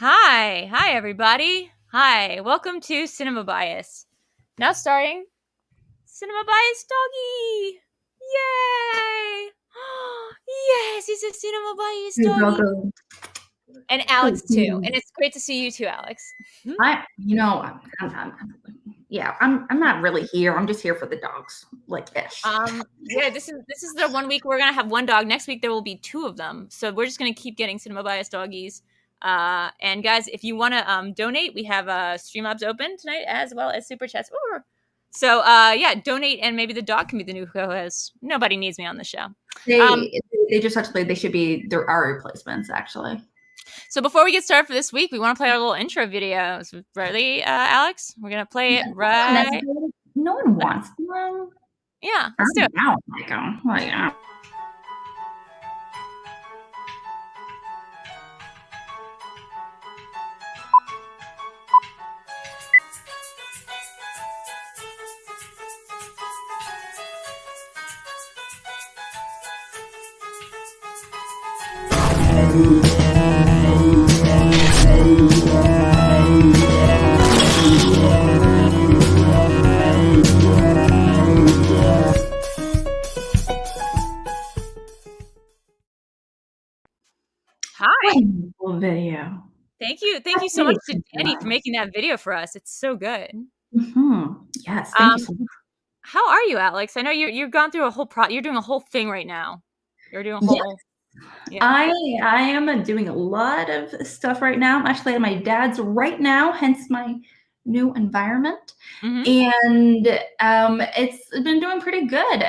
Hi everybody. Hi, welcome to Cinema Bias. Now starting Cinema Bias Doggy. Yay! Yes, he's a Cinema Bias You're doggy. welcome. And Alex too. And it's great to see you too, Alex. I'm not really here. I'm just here for the dogs, like ish. Yeah, this is the 1 week we're gonna have one dog. Next week there will be two of them. So we're just gonna keep getting Cinema Bias doggies. And guys, if you want to donate, we have Streamlabs open tonight as well as Super Chats. Ooh. So yeah, donate and maybe the dog can be the new co-host. Nobody needs me on the show. They just actually they should be there are replacements actually. So before we get started for this week, we want to play our little intro videos. Ready, Alex? We're gonna play it right. No one wants them. Yeah, let's do it. Now, like, Hi. Video. Thank you so much to Danny for making that video for us. It's so good. Yes, thank you so much. How are you, Alex? I know you've gone through a whole you're doing a whole thing right now. You're doing a whole. Yeah. I am doing a lot of stuff right now. I'm actually at my dad's right now, hence my new environment. And it's been doing pretty good.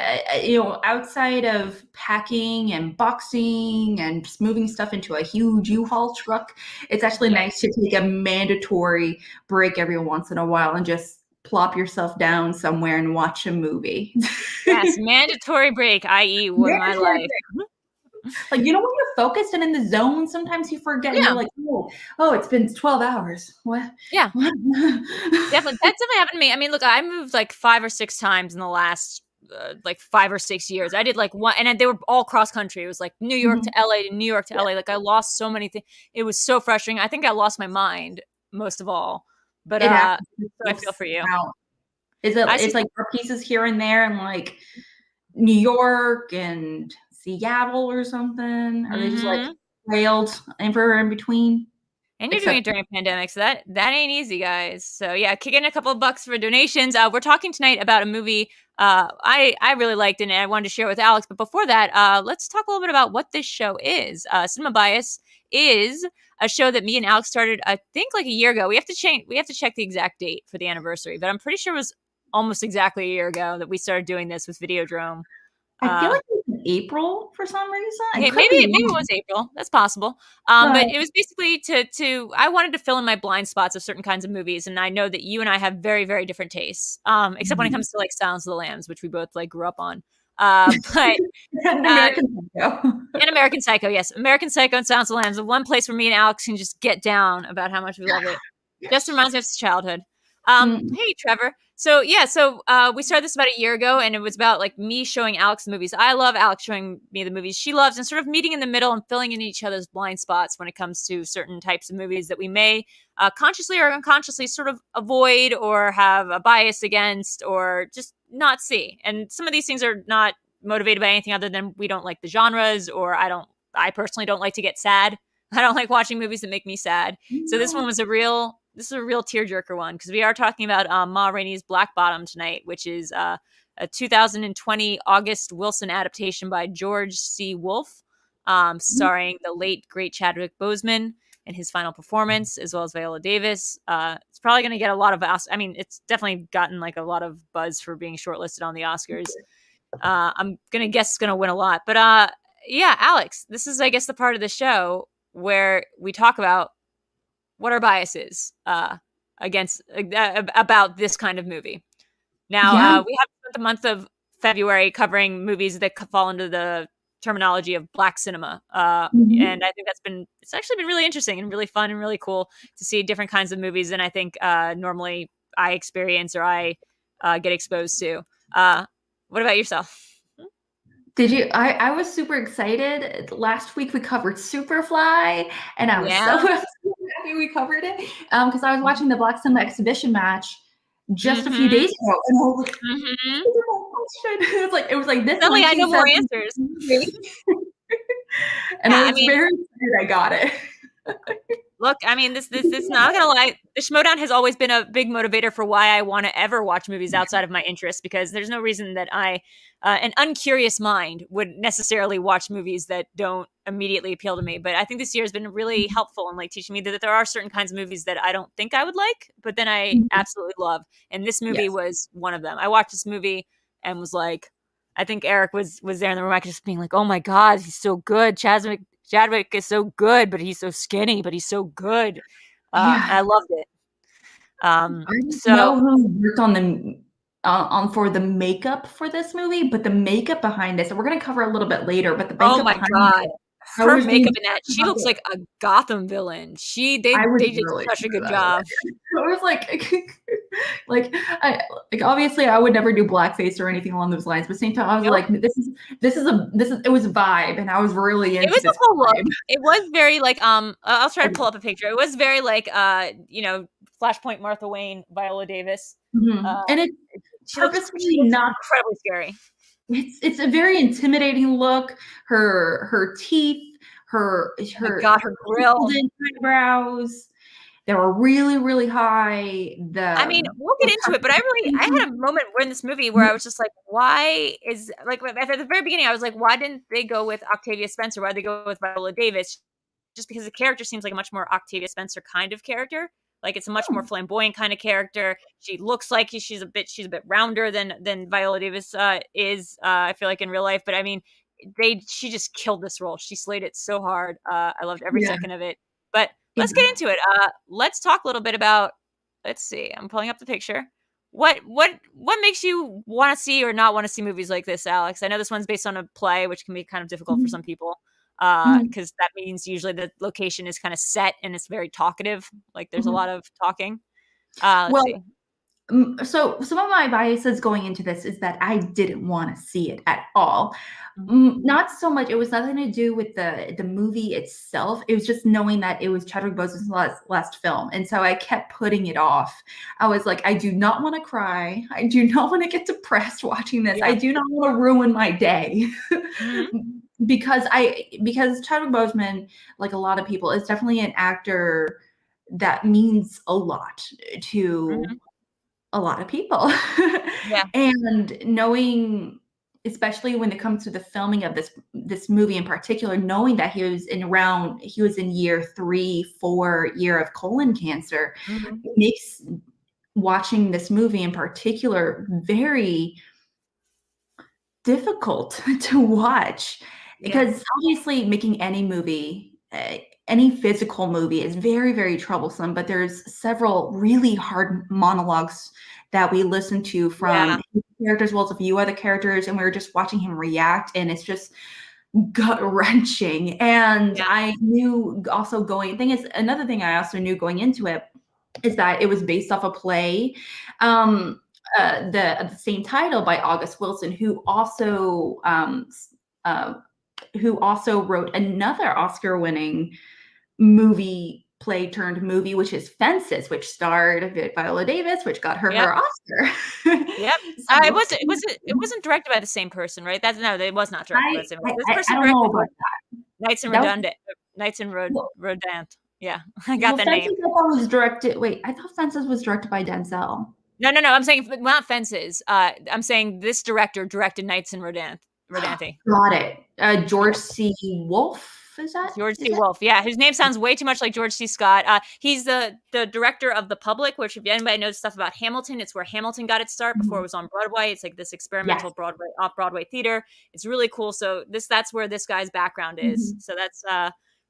Outside of packing and boxing and just moving stuff into a huge U-Haul truck, it's actually nice to take a mandatory break every once in a while and just plop yourself down somewhere and watch a movie. Yes, mandatory break, i.e. with my life. Like, when you're focused and in the zone, sometimes you forget. Yeah. You're like, oh, it's been 12 hours. What? Yeah. Definitely. That definitely happened to me. I mean, look, I moved like 5 or 6 times in the last like 5 or 6 years. I did like one, and they were all cross country. It was like New York to LA to New York to LA. Like I lost so many things. It was so frustrating. I think I lost my mind most of all. But so I feel for you. It's like pieces here and there and like New York and Seattle or something? Are they just like trailed everywhere in between? And you're doing it during a pandemic, so that ain't easy, guys. So yeah, kick in a couple of bucks for donations. We're talking tonight about a movie I really liked and I wanted to share with Alex. But before that, let's talk a little bit about what this show is. Cinema Bias is a show that me and Alex started, I think, like a year ago. We have to check the exact date for the anniversary, but I'm pretty sure it was almost exactly a year ago that we started doing this with Videodrome. I feel like it was April for some reason. Maybe it was April. That's possible. But it was basically to I wanted to fill in my blind spots of certain kinds of movies, and I know that you and I have very, very different tastes. Except when it comes to like Silence of the Lambs, which we both like grew up on. But American Psycho. And American Psycho, yes, American Psycho and Silence of the Lambs, the one place where me and Alex can just get down about how much we love it. Just reminds me of childhood. Hey, Trevor. So we started this about a year ago, and it was about like me showing Alex the movies I love, Alex showing me the movies she loves, and sort of meeting in the middle and filling in each other's blind spots when it comes to certain types of movies that we may consciously or unconsciously sort of avoid or have a bias against or just not see. And some of these things are not motivated by anything other than we don't like the genres, or I personally don't like to get sad. I don't like watching movies that make me sad. So this one was a real tearjerker one, because we are talking about Ma Rainey's Black Bottom tonight, which is a 2020 August Wilson adaptation by George C. Wolfe, starring the late, great Chadwick Boseman in his final performance, as well as Viola Davis. It's probably going to get a lot of it's definitely gotten like a lot of buzz for being shortlisted on the Oscars. I'm going to guess it's going to win a lot. But yeah, Alex, this is, I guess, the part of the show where we talk about what our bias is against about this kind of movie. Now, we have spent the month of February covering movies that fall into the terminology of Black cinema, and I think it's actually been really interesting and really fun and really cool to see different kinds of movies than I think normally I experience or I get exposed to. What about yourself? Did you? I was super excited. Last week we covered Superfly, and I was so happy we covered it. Because I was watching the Black Cinema exhibition match just a few days ago, and I was like, it was like this. Suddenly, I know more answers. And I was very excited I got it. Look, I mean, this not gonna lie, the Schmoedown has always been a big motivator for why I want to ever watch movies outside of my interests, because there's no reason that an uncurious mind would necessarily watch movies that don't immediately appeal to me. But I think this year has been really helpful in like teaching me that there are certain kinds of movies that I don't think I would like, but then I absolutely love. And this movie was one of them. I watched this movie and was like, I think Eric was there in the room. I could just being like, oh my God, he's so good. Chadwick is so good, but he's so skinny, but he's so good. I loved it. I don't know who worked on for the makeup for this movie, but the makeup behind this, and we're going to cover a little bit later, but the makeup behind it, her makeup in that, she looks like a Gotham villain. They did really such a good job. I was like, obviously I would never do blackface or anything along those lines, but at the same time I was like, it was a vibe, and I was really into it. It was a whole look. It was very like I'll try to pull up a picture. It was very like Flashpoint Martha Wayne, Viola Davis, and it's purposefully not incredibly scary. It's a very intimidating look. Her teeth, her grill, eyebrows, they were really, really high. I mean, we'll get into it, but I had a moment in this movie where I was just like, why is, like, at the very beginning, I was like, why didn't they go with Octavia Spencer? Why did they go with Viola Davis? Just because the character seems like a much more Octavia Spencer kind of character. Like, it's a much more flamboyant kind of character. She looks like she's a bit rounder than Viola Davis is. I feel like in real life, but I mean, she just killed this role. She slayed it so hard. I loved every second of it. But let's get into it. Let's talk a little bit about. Let's see. I'm pulling up the picture. What makes you want to see or not want to see movies like this, Alex? I know this one's based on a play, which can be kind of difficult for some people. Because that means usually the location is kind of set and it's very talkative. Like there's a lot of talking. Let's see. So some of my biases going into this is that I didn't want to see it at all. Not so much. It was nothing to do with the movie itself. It was just knowing that it was Chadwick Boseman's last film. And so I kept putting it off. I was like, I do not want to cry. I do not want to get depressed watching this. I do not want to ruin my day. Because Chadwick Boseman, like a lot of people, is definitely an actor that means a lot to a lot of people. And knowing, especially when it comes to the filming of this movie in particular, knowing that he was in year 3-4 year of colon cancer, makes watching this movie in particular very difficult to watch. Because obviously making any movie, any physical movie is very, very troublesome, but there's several really hard monologues that we listen to from his characters, as well as a few other characters, and we were just watching him react, and it's just gut-wrenching. And I knew also another thing I also knew going into it is that it was based off a play, the same title by August Wilson, who also wrote another Oscar-winning play-turned-movie, which is Fences, which starred Viola Davis, which got her her Oscar. It wasn't directed by the same person, right? It was not directed by the same person. This person I don't know about that. Knights and Rodant. Yeah, I got the name. I thought Fences was directed by Denzel. No. I'm saying not Fences. I'm saying this director directed Knights and Rodante. Got it. George C. Wolfe, is that? George C. Wolfe, yeah. His name sounds way too much like George C. Scott. He's the director of The Public, which if anybody knows stuff about Hamilton, it's where Hamilton got its start before it was on Broadway. It's like this experimental off-Broadway theater. It's really cool. So that's where this guy's background is. So that's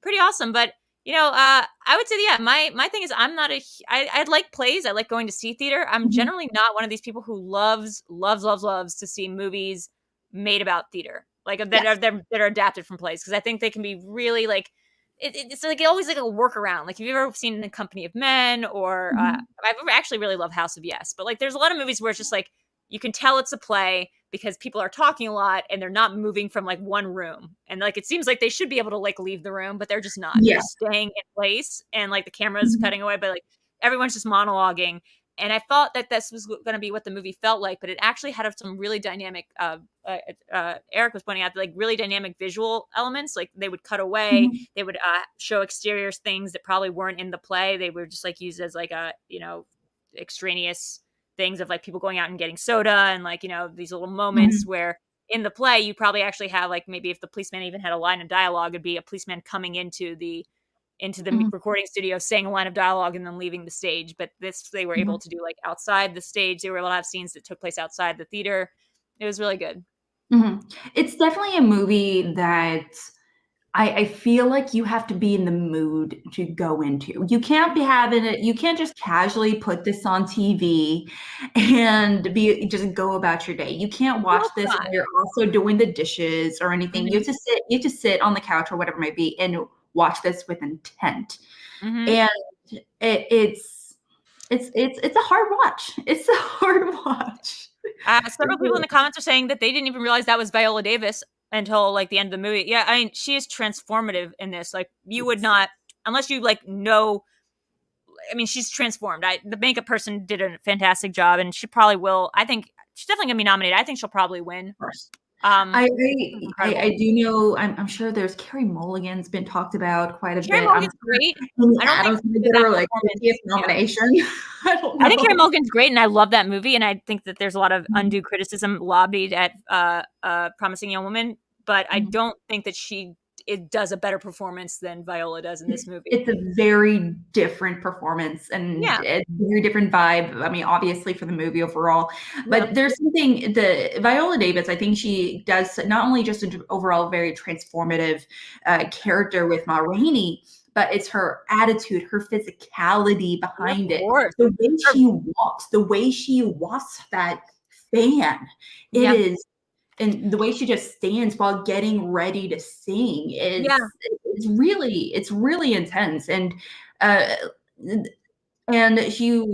pretty awesome. But I would say, my thing is I like plays. I like going to see theater. I'm generally not one of these people who loves to see movies made about theater, like that are adapted from plays, because I think they can be really like it's like always like a workaround. Like, have you ever seen The Company of Men, or I've actually really love House of Yes, but like there's a lot of movies where it's just like you can tell it's a play, because people are talking a lot and they're not moving from like one room. And like, it seems like they should be able to like leave the room, but they're just not. They're just staying in place, and like the camera's cutting away, but like everyone's just monologuing. And I thought that this was going to be what the movie felt like, but it actually had some really dynamic, Eric was pointing out, like really dynamic visual elements. Like they would cut away, they would show exterior things that probably weren't in the play. They were just like used as like a, extraneous things of like people going out and getting soda, and like, these little moments where in the play you probably actually have like, maybe if the policeman even had a line of dialogue, it'd be a policeman coming into the recording studio, saying a line of dialogue, and then leaving the stage. But this, they were able to do like outside the stage. They were able to have scenes that took place outside the theater. It was really good. It's definitely a movie that I feel like you have to be in the mood to go into. You can't be having it. You can't just casually put this on TV and just go about your day. You can't watch this when you're also doing the dishes or anything. You have to sit on the couch or whatever it might be and watch this with intent. And it's a hard watch. It's a hard watch. Several people in the comments are saying that they didn't even realize that was Viola Davis until like the end of the movie. Yeah, I mean, she is transformative in this. Like, you would not, unless you like know. I mean, she's transformed. The makeup person did a fantastic job, and she probably will. I think she's definitely gonna be nominated. I think she'll probably win. I do know. I'm sure there's Carey Mulligan's been talked about quite a bit. Carey Mulligan's great. I don't think get her like 50th nomination. I think Carey Mulligan's great, and I love that movie. And I think that there's a lot of undue criticism lobbied at Promising Young Woman, but I don't think that it does a better performance than Viola does in this movie. It's a very different performance and a very different vibe. I mean, obviously for the movie overall, but there's something, the Viola Davis, I think she does not only just an overall very transformative character with Ma Rainey, but it's her attitude, her physicality behind it. The way she walks that fan, it is. And the way she just stands while getting ready to sing is it's really intense. And she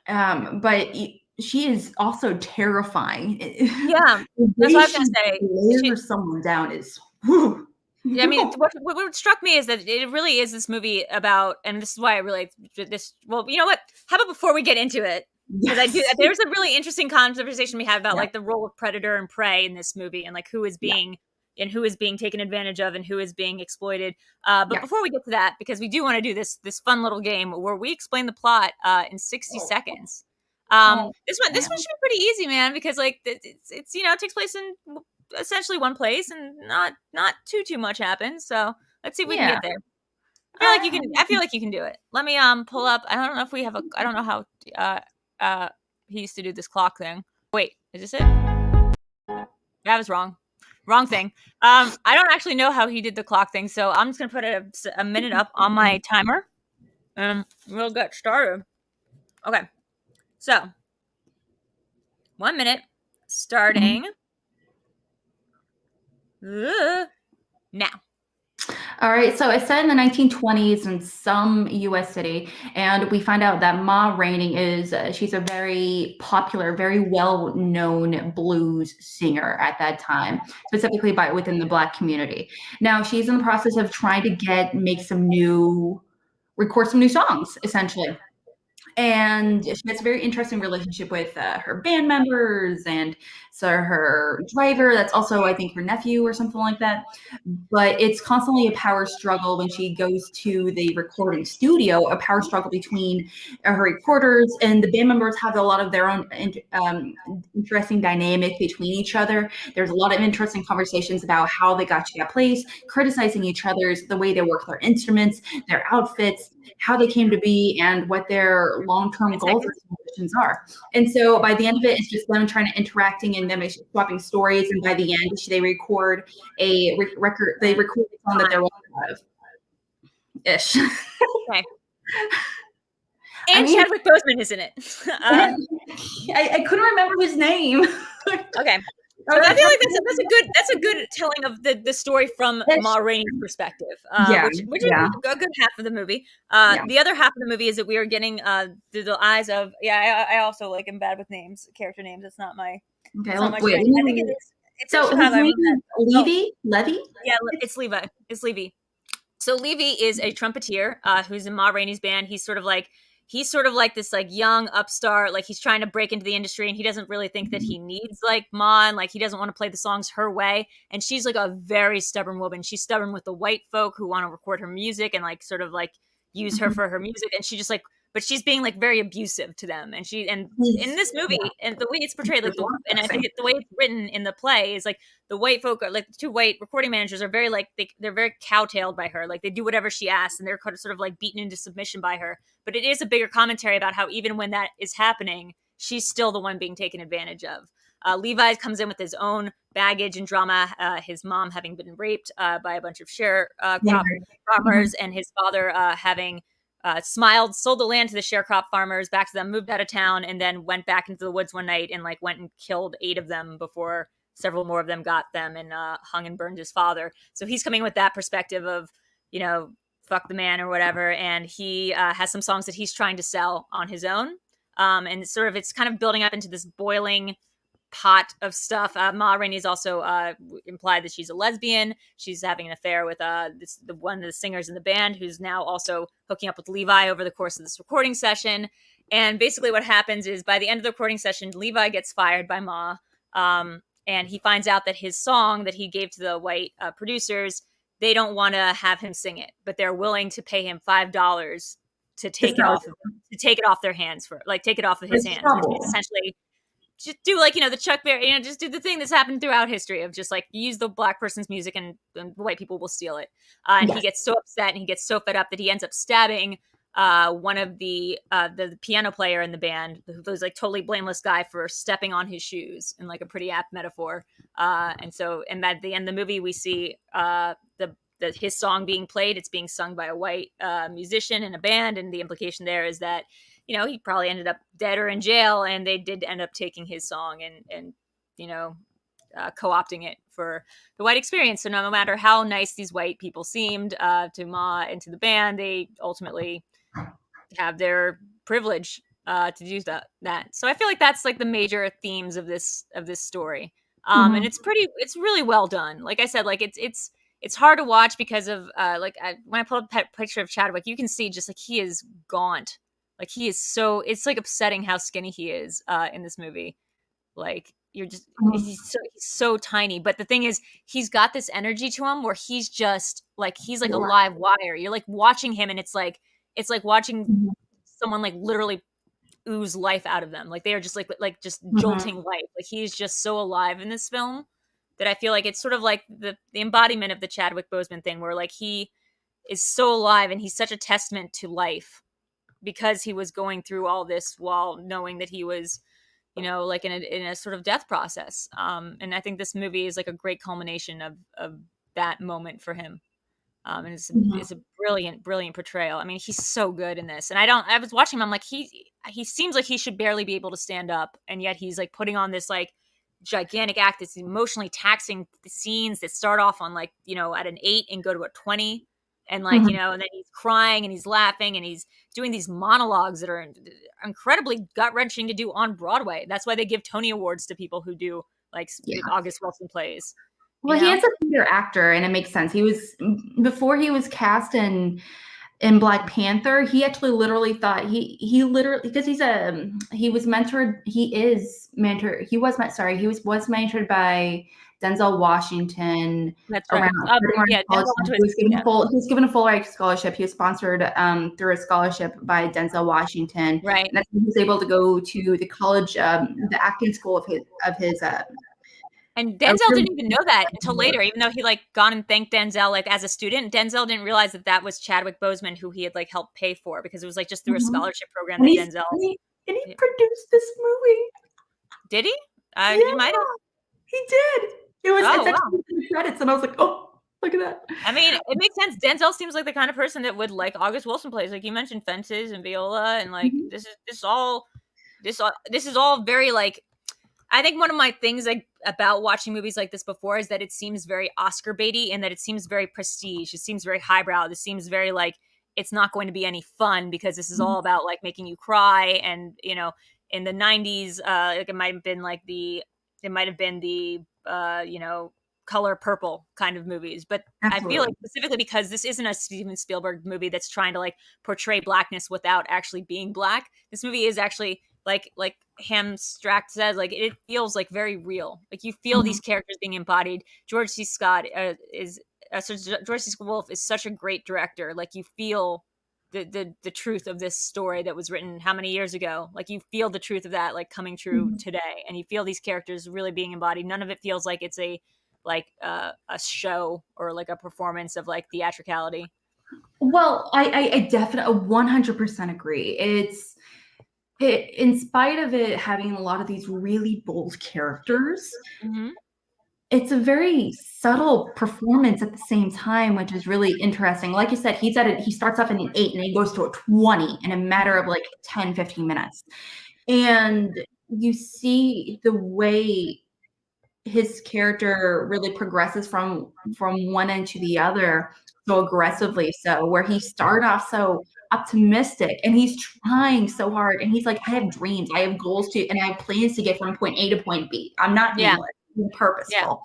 but she is also terrifying. Yeah, that's what I was gonna say. Layers someone down is. Whew. Yeah, I mean, what struck me is that it really is this movie about, and this is why I really this. Well, you know what? How about before we get into it? Because there's a really interesting conversation we have about like the role of predator and prey in this movie, and like who is being taken advantage of and who is being exploited. But before we get to that, because we do want to do this fun little game where we explain the plot in 60 seconds. This one should be pretty easy, man, because like it's it takes place in essentially one place and not too much happens. So let's see if we can get there. I feel like you can do it. Let me pull up. I don't know if we have I don't know how he used to do this clock thing. Wait, is this it? That was wrong. Wrong thing. I don't actually know how he did the clock thing, so I'm just gonna put a minute up on my timer, and we'll get started. Okay, so 1 minute starting now. All right, so it's set in the 1920s in some U.S. city, and we find out that Ma Rainey she's a very popular, very well-known blues singer at that time, specifically within the Black community. Now, she's in the process of trying to record some new songs, essentially. And she has a very interesting relationship with her band members, and so her driver, that's also, I think, her nephew or something like that. But it's constantly a power struggle when she goes to the recording studio, a power struggle between her reporters, and the band members have a lot of their own interesting dynamic between each other. There's a lot of interesting conversations about how they got to that place, criticizing each other's, the way they work their instruments, their outfits, how they came to be, and what their long-term goals and ambitions are. And so by the end of it, it's just them trying to interacting and them swapping stories. And by the end, they record a record. They record a song that they're proud of. Ish. Okay. And Chadwick Boseman is in it. I couldn't remember his name. Okay. So I feel like that's a good telling of the story from Ma Rainey's perspective, which is a good half of the movie. The other half of the movie is that we are getting through the eyes of I also like am bad with names, character names. It's not my Okay, So much wait. rain. I think it is. It's in So his Chicago. I name remember that. is Oh, Levy? Levy? yeah, it's Levi. It's Levy. So Levy is a trumpeter who's in Ma Rainey's band. He's sort of like this like young upstart. Like he's trying to break into the industry, and he doesn't really think that he needs like Ma, and like he doesn't want to play the songs her way. And she's like a very stubborn woman. She's stubborn with the white folk who want to record her music and like sort of like use her for her music. And she just like, but she's being like very abusive to them. And in this movie, and the way it's portrayed, like and I think the way it's written in the play is like the white folk are like the two white recording managers are very like they're very cowtailed by her. Like they do whatever she asks, and they're kind of sort of like beaten into submission by her. But it is a bigger commentary about how even when that is happening, she's still the one being taken advantage of. Levi comes in with his own baggage and drama, his mom having been raped by a bunch of sharecrop farmers, and his father having sold the land to the sharecrop farmers, back to them, moved out of town, and then went back into the woods one night and like went and killed 8 of them before several more of them got them, and hung and burned his father. So he's coming with that perspective of, you know, fuck the man or whatever. And he has some songs that he's trying to sell on his own. And it's kind of building up into this boiling pot of stuff. Ma Rainey is also implied that she's a lesbian. She's having an affair with one of the singers in the band, who's now also hooking up with Levi over the course of this recording session. And basically what happens is by the end of the recording session, Levi gets fired by Ma. And he finds out that his song that he gave to the white producers, they don't want to have him sing it, but they're willing to pay him $5 to take it off their hands, for like take it off of his hands, which is essentially just do like, you know, the Chuck Berry, you know, just do the thing that's happened throughout history of just like use the black person's music and white people will steal it. And he gets so upset and he gets so fed up that he ends up stabbing one of the piano player in the band, who's like totally blameless guy for stepping on his shoes, in like a pretty apt metaphor. And at the end of the movie, we see his song being played. It's being sung by a white musician in a band, and the implication there is that, you know, he probably ended up dead or in jail, and they did end up taking his song and you know, co-opting it for the white experience. So no matter how nice these white people seemed to Ma and to the band, they ultimately have their privilege to do that. So I feel like that's like the major themes of this story. And it's really well done. Like I said, like it's hard to watch because of when I pulled up a picture of Chadwick, you can see just like he is gaunt. Like he is it's like upsetting how skinny he is in this movie. Like you're just he's so tiny. But the thing is, he's got this energy to him where he's just like he's like a live wire. You're like watching him, and it's like watching someone like literally ooze life out of them. Like they are just like just jolting life. Like he's just so alive in this film that I feel like it's sort of like the embodiment of the Chadwick Boseman thing, where like he is so alive and he's such a testament to life because he was going through all this while knowing that he was, you know, like in a sort of death process. And I think this movie is like a great culmination of that moment for him. And it's a brilliant portrayal. I mean, he's so good in this. And I was watching him, I'm like, he seems like he should barely be able to stand up. And yet he's like putting on this like gigantic act that's emotionally taxing scenes that start off on like, you know, at an 8 and go to a 20. And like, you know, and then he's crying and he's laughing and he's doing these monologues that are incredibly gut-wrenching to do on Broadway. That's why they give Tony Awards to people who do like August Wilson plays. Well, he is a theater actor, and it makes sense. Before he was cast in Black Panther, he actually literally thought he literally, because he was mentored by Denzel Washington. That's right. He was given a Fulbright scholarship. He was sponsored through a scholarship by Denzel Washington. Right. And he was able to go to the college, the acting school of his. And Denzel didn't even know that until later, even though he like gone and thanked Denzel like as a student. Denzel didn't realize that was Chadwick Boseman, who he had like helped pay for, because it was like just through a scholarship program that Denzel. And he produced this movie. Did he? Yeah, He might have. He did. It's actually in the credits, and I was like, oh, look at that. I mean, it makes sense. Denzel seems like the kind of person that would like August Wilson plays. Like you mentioned, Fences and Viola, and like this is all very like. I think one of my things like about watching movies like this before is that it seems very Oscar baity and that it seems very prestige. It seems very highbrow. This seems very like it's not going to be any fun because this is all about like making you cry. And, you know, in the 90s, like it might have been like the it might have been the Color Purple kind of movies. But Absolutely. I feel like specifically because this isn't a Steven Spielberg movie that's trying to like portray blackness without actually being black. This movie is actually like Hamstrack says, like it feels like very real. Like you feel these characters being embodied. George C. Scott George C. Wolfe is such a great director. Like you feel the truth of this story that was written how many years ago. Like you feel the truth of that like coming true today, and you feel these characters really being embodied. None of it feels like it's a show or like a performance of like theatricality. Well, I definitely 100% agree. In spite of it having a lot of these really bold characters, it's a very subtle performance at the same time, which is really interesting. Like you said, he starts off in an 8 and he goes to a 20 in a matter of like 10, 15 minutes. And you see the way his character really progresses from one end to the other so aggressively, so where he started off so optimistic and he's trying so hard and he's like, I have dreams, I have goals and I have plans to get from point A to point B. I'm not aimless, I'm purposeful.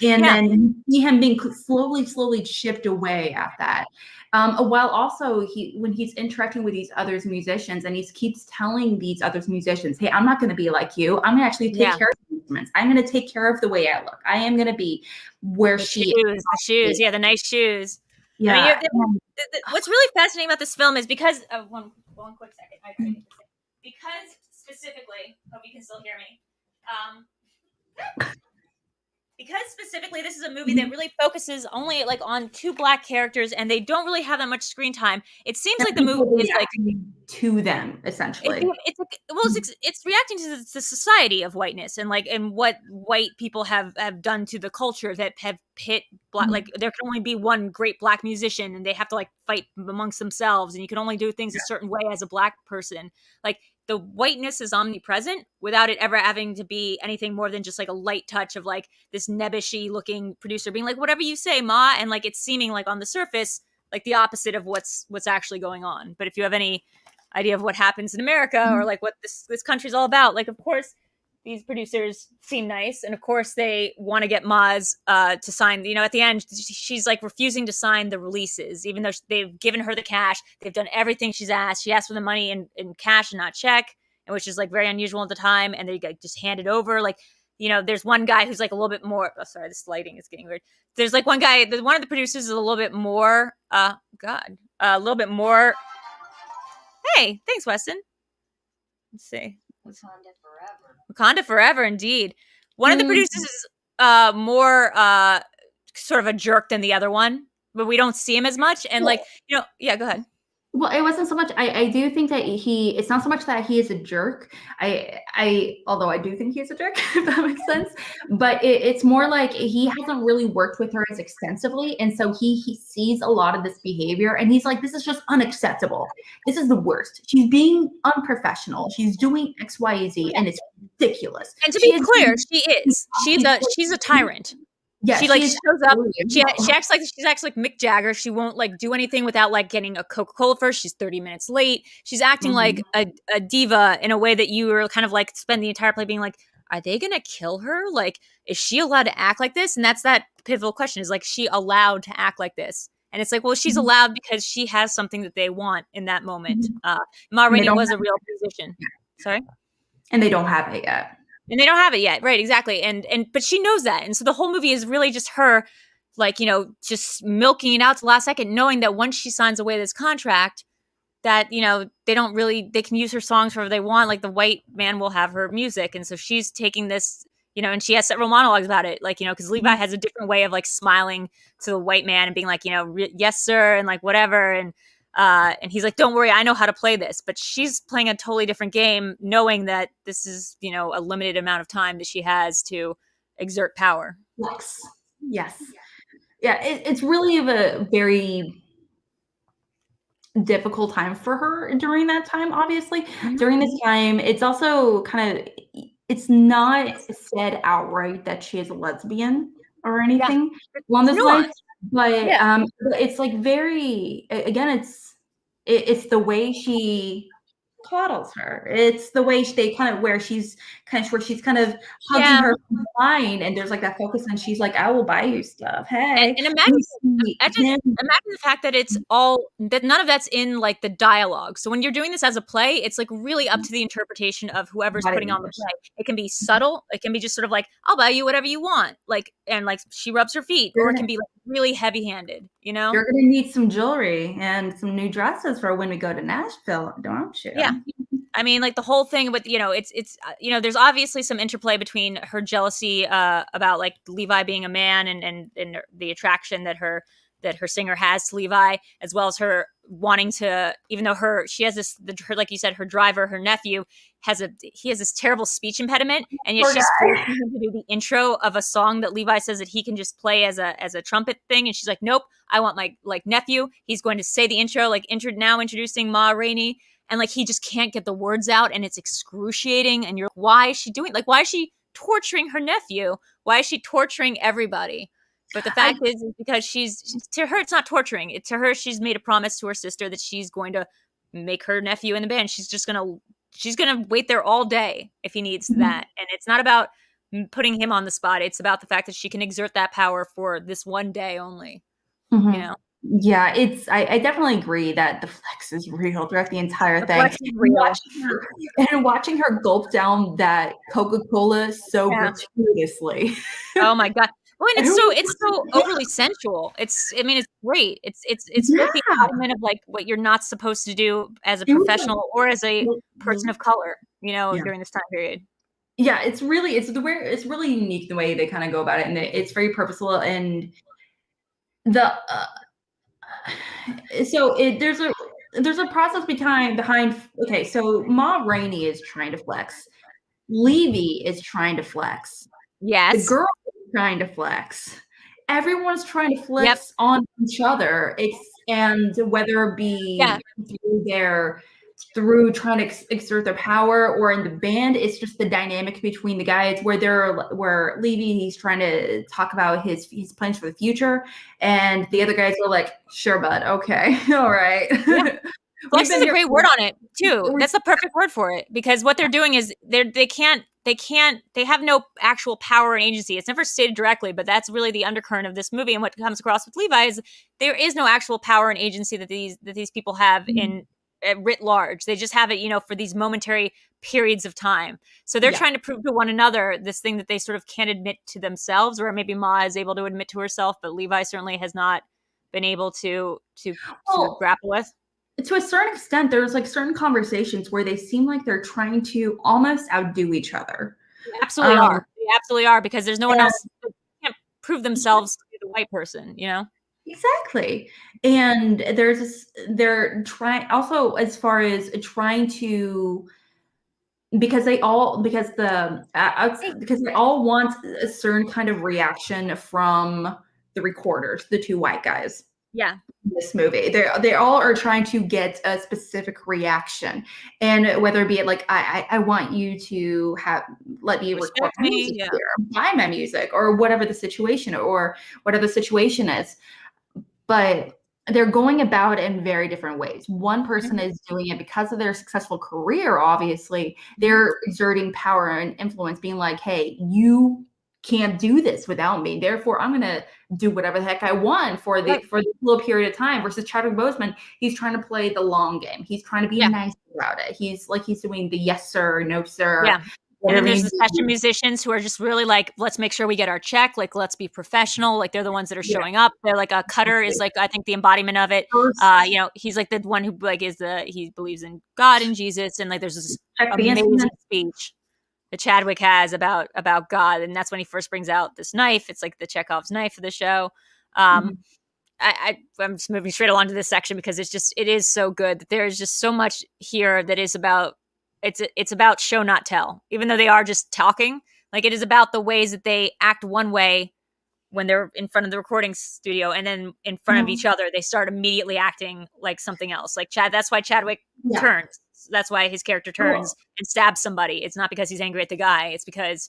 And then you see him being slowly chipped away at that. While also when he's interacting with these other musicians and he keeps telling these other musicians, hey, I'm not going to be like you. I'm going to actually take care of the instruments. I'm going to take care of the way I look. I am going to be where the shoes. Yeah, the nice shoes. Yeah. I mean, what's really fascinating about this film is because one quick second. Because specifically, hope you can still hear me. Because specifically this is a movie that really focuses only like on 2 black characters and they don't really have that much screen time. It seems like the movie is like to them essentially. It's reacting to the society of whiteness and what white people have done to the culture that have pit black. Like there can only be one great black musician and they have to like fight amongst themselves and you can only do things a certain way as a black person. Like the whiteness is omnipresent without it ever having to be anything more than just like a light touch of like this nebbishy looking producer being like, whatever you say, Ma. And like it's seeming like on the surface, like the opposite of what's actually going on. But if you have any idea of what happens in America or like what this country's all about, like, of course, these producers seem nice. And of course they want to get Maz to sign, at the end, she's like refusing to sign the releases, even though they've given her the cash. They've done everything she's asked. She asked for the money in cash and not check, and which is like very unusual at the time. And they like, just hand it over. Like, there's one guy who's like a little bit more, sorry, this lighting is getting weird. There's like one guy, one of the producers is a little bit more, a little bit more. Hey, thanks, Weston. Let's see. Wakanda Forever, indeed. One of the producers is more sort of a jerk than the other one, but we don't see him as much. And go ahead. Well, it wasn't so much. I do think that it's not so much that he is a jerk. Although I do think he is a jerk, if that makes sense. But it's more like he hasn't really worked with her as extensively. And so he sees a lot of this behavior and he's like, this is just unacceptable. This is the worst. She's being unprofessional. She's doing X, Y, Z, and it's ridiculous. And to be clear, she is. She's a tyrant. Yeah, she shows up. She acts like Mick Jagger. She won't like do anything without like getting a Coca-Cola first. She's 30 minutes late. She's acting like a diva in a way that you were kind of like spend the entire play being like, are they gonna kill her? Like, is she allowed to act like this? And that's that pivotal question: is like, she allowed to act like this? And it's like, well, she's allowed because she has something that they want in that moment. Ma Rainey was a real musician. Sorry, and they don't have it yet. And they don't have it yet. Right, exactly. But she knows that. And so the whole movie is really just her, like, just milking it out to the last second, knowing that once she signs away this contract, that, they can use her songs wherever they want. Like the white man will have her music. And so she's taking this, and she has several monologues about it. Like, because Levi has a different way of like smiling to the white man and being like, yes, sir. And like, whatever. And he's like, don't worry, I know how to play this. But she's playing a totally different game, knowing that this is, a limited amount of time that she has to exert power. Yes. Yeah, it's really a very difficult time for her during that time, obviously. During this time, it's also it's not said outright that she is a lesbian or anything along those lines. But it's like very, again, it's the way she coddles her. It's the way they kind of where she's kind of hugging her from behind, and there's like that focus, and she's like, "I will buy you stuff." Hey, and imagine the fact that it's all that none of that's in like the dialogue. So when you're doing this as a play, it's like really up to the interpretation of whoever's putting on the play. It can be subtle. It can be just sort of like, "I'll buy you whatever you want," like, and like she rubs her feet, or it can be like really heavy-handed. You know, you're gonna need some jewelry and some new dresses for when we go to Nashville, don't you? Yeah. I mean, like the whole thing with, it's there's obviously some interplay between her jealousy about like Levi being a man and the attraction that her singer has to Levi, as well as her wanting to, even though she has this, like you said, her driver, her nephew has this terrible speech impediment, and yet she's forcing him to do the intro of a song that Levi says that he can just play as a trumpet thing, and she's like, nope, I want my like nephew. He's going to say the intro, like now introducing Ma Rainey. And like he just can't get the words out, and it's excruciating. And you're like, why is she doing? Like, why is she torturing her nephew? Why is she torturing everybody? But the fact is because to her, it's not torturing. To her, she's made a promise to her sister that she's going to make her nephew in the band. She's gonna wait there all day if he needs that. And it's not about putting him on the spot. It's about the fact that she can exert that power for this one day only. You know. Yeah, I definitely agree that the flex is real throughout the entire thing. Flex is real. And watching her gulp down that Coca-Cola so gratuitously. Oh my God. Well, and it's so overly sensual. It's great. It's both the embodiment of like what you're not supposed to do as a professional or as a person of color, during this time period. Yeah, it's really unique the way they kind of go about it, and it's very purposeful. And there's a process behind. Okay, so Ma Rainey is trying to flex. Levy is trying to flex. Yes. The girl is trying to flex. Everyone's trying to flex on each other. And whether it be through trying to exert their power, or in the band, it's just the dynamic between the guys where Levy, he's trying to talk about his plans for the future, and the other guys are like, sure, bud, okay, all right. Yeah. Flex is a great word on it too. That's the perfect word for it, because what they're doing is they have no actual power and agency. It's never stated directly, but that's really the undercurrent of this movie. And what comes across with Levi is there is no actual power and agency that these people have in writ large. They just have it, for these momentary periods of time. So they're trying to prove to one another this thing that they sort of can't admit to themselves, or maybe Ma is able to admit to herself, but Levi certainly has not been able to grapple with. To a certain extent, there's like certain conversations where they seem like they're trying to almost outdo each other. They absolutely are. They absolutely are, because there's no one else who can't prove themselves to be the white person, Exactly. And they're trying also, as far as trying to, because they all want a certain kind of reaction from the recorders, the two white guys. Yeah. In this movie, they all are trying to get a specific reaction, and whether it be like, I want you to let me record my music here, buy my music, or whatever the situation is. But they're going about it in very different ways. One person is doing it because of their successful career. Obviously, they're exerting power and influence, being like, hey, you can't do this without me. Therefore, I'm going to do whatever the heck I want for this little period of time. Versus Chadwick Boseman, he's trying to play the long game. He's trying to be nice about it. He's doing the yes sir, no sir. Yeah. And then there's the session musicians who are just really like, let's make sure we get our check. Like, let's be professional. Like, they're the ones that are showing up. They're like, a Cutter is like, I think the embodiment of it. He's like the one who like he believes in God and Jesus. And like, there's this amazing speech that Chadwick has about God. And that's when he first brings out this knife. It's like the Chekhov's knife of the show. I'm just moving straight along to this section because it is so good that there is just so much here that is about, it's about show not tell, even though they are just talking. Like, it is about the ways that they act one way when they're in front of the recording studio, and then in front of each other, they start immediately acting like something else. Like that's why Chadwick turns. That's why his character turns and stabs somebody. It's not because he's angry at the guy. It's because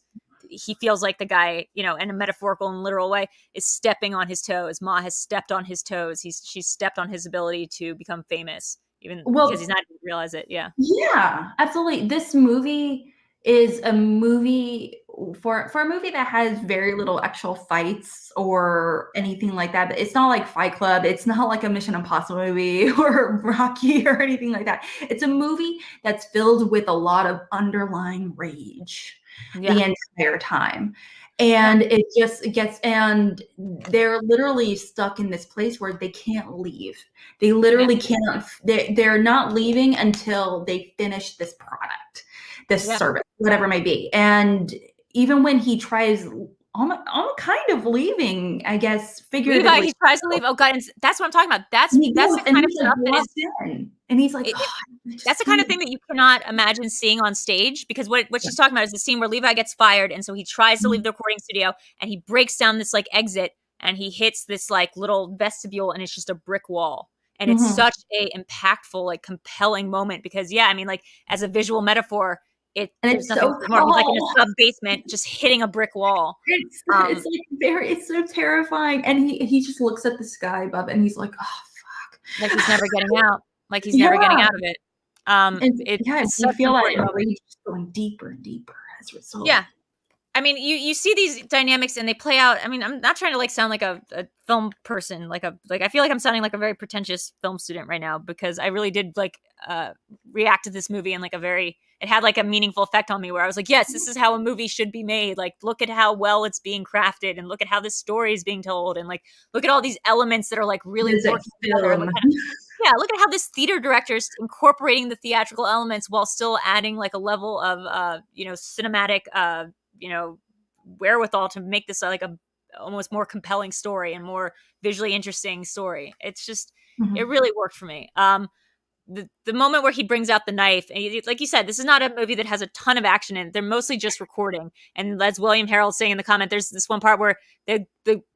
he feels like the guy, in a metaphorical and literal way, is stepping on his toes. Ma has stepped on his toes. She's stepped on his ability to become famous. even because he's Well, not even realize it. Yeah. yeah, absolutely. This movie is a movie for a movie that has very little actual fights or anything like that. But it's not like Fight Club. It's not like a Mission Impossible movie or Rocky or anything like that. It's a movie that's filled with a lot of underlying rage Yeah. the entire time. Yeah. And it just gets, and they're literally stuck in this place where they can't leave. They Yeah. literally can't, they're not leaving until they finish this product, this Yeah. service, whatever it may be. And even when he tries almost kind of leaving, I guess, Levi, figuratively, he tries to leave. Oh God, and that's what I'm talking about. he That's goes the and kind of he's like stuff that is. locked in. And he's like, It, oh, I that's just the kind of can't. thing that you cannot imagine seeing on stage, because what she's talking about is the scene where Levi gets fired, and so he tries to leave the recording studio, and he breaks down this like exit, and he hits this like little vestibule, and it's just a brick wall, and it's Mhm. such a impactful, like compelling moment, because yeah, I mean, like as a visual metaphor, And there's it's nothing so more. He's like in tall. a sub basement, just hitting a brick wall. It's like very, it's so terrifying. And he just looks at the sky above and he's like, oh fuck. Like he's never getting out. Like he's never getting Yeah. out of it. And yeah, It's you such an feel that important. rage just going deeper and deeper as a result. Yeah, I mean, you see these dynamics and they play out. I mean, I'm not trying to like sound like a film person, like I feel like I'm sounding like a very pretentious film student right now, because I really did like react to this movie in like a very, it had like a meaningful effect on me, where I was like, yes, this is how a movie should be made. Like, look at how well it's being crafted, and look at how this story is being told, and like look at all these elements that are like really Music, working together, and film. like kind of, yeah, look at how this theater director is incorporating the theatrical elements while still adding like a level of cinematic wherewithal to make this like a almost more compelling story and more visually interesting story. It's just, it Mhm. really worked for me. The moment where he brings out the knife, and like you said, this is not a movie that has a ton of action in it. They're mostly just recording. And as William Harold saying in the comment, there's this one part where the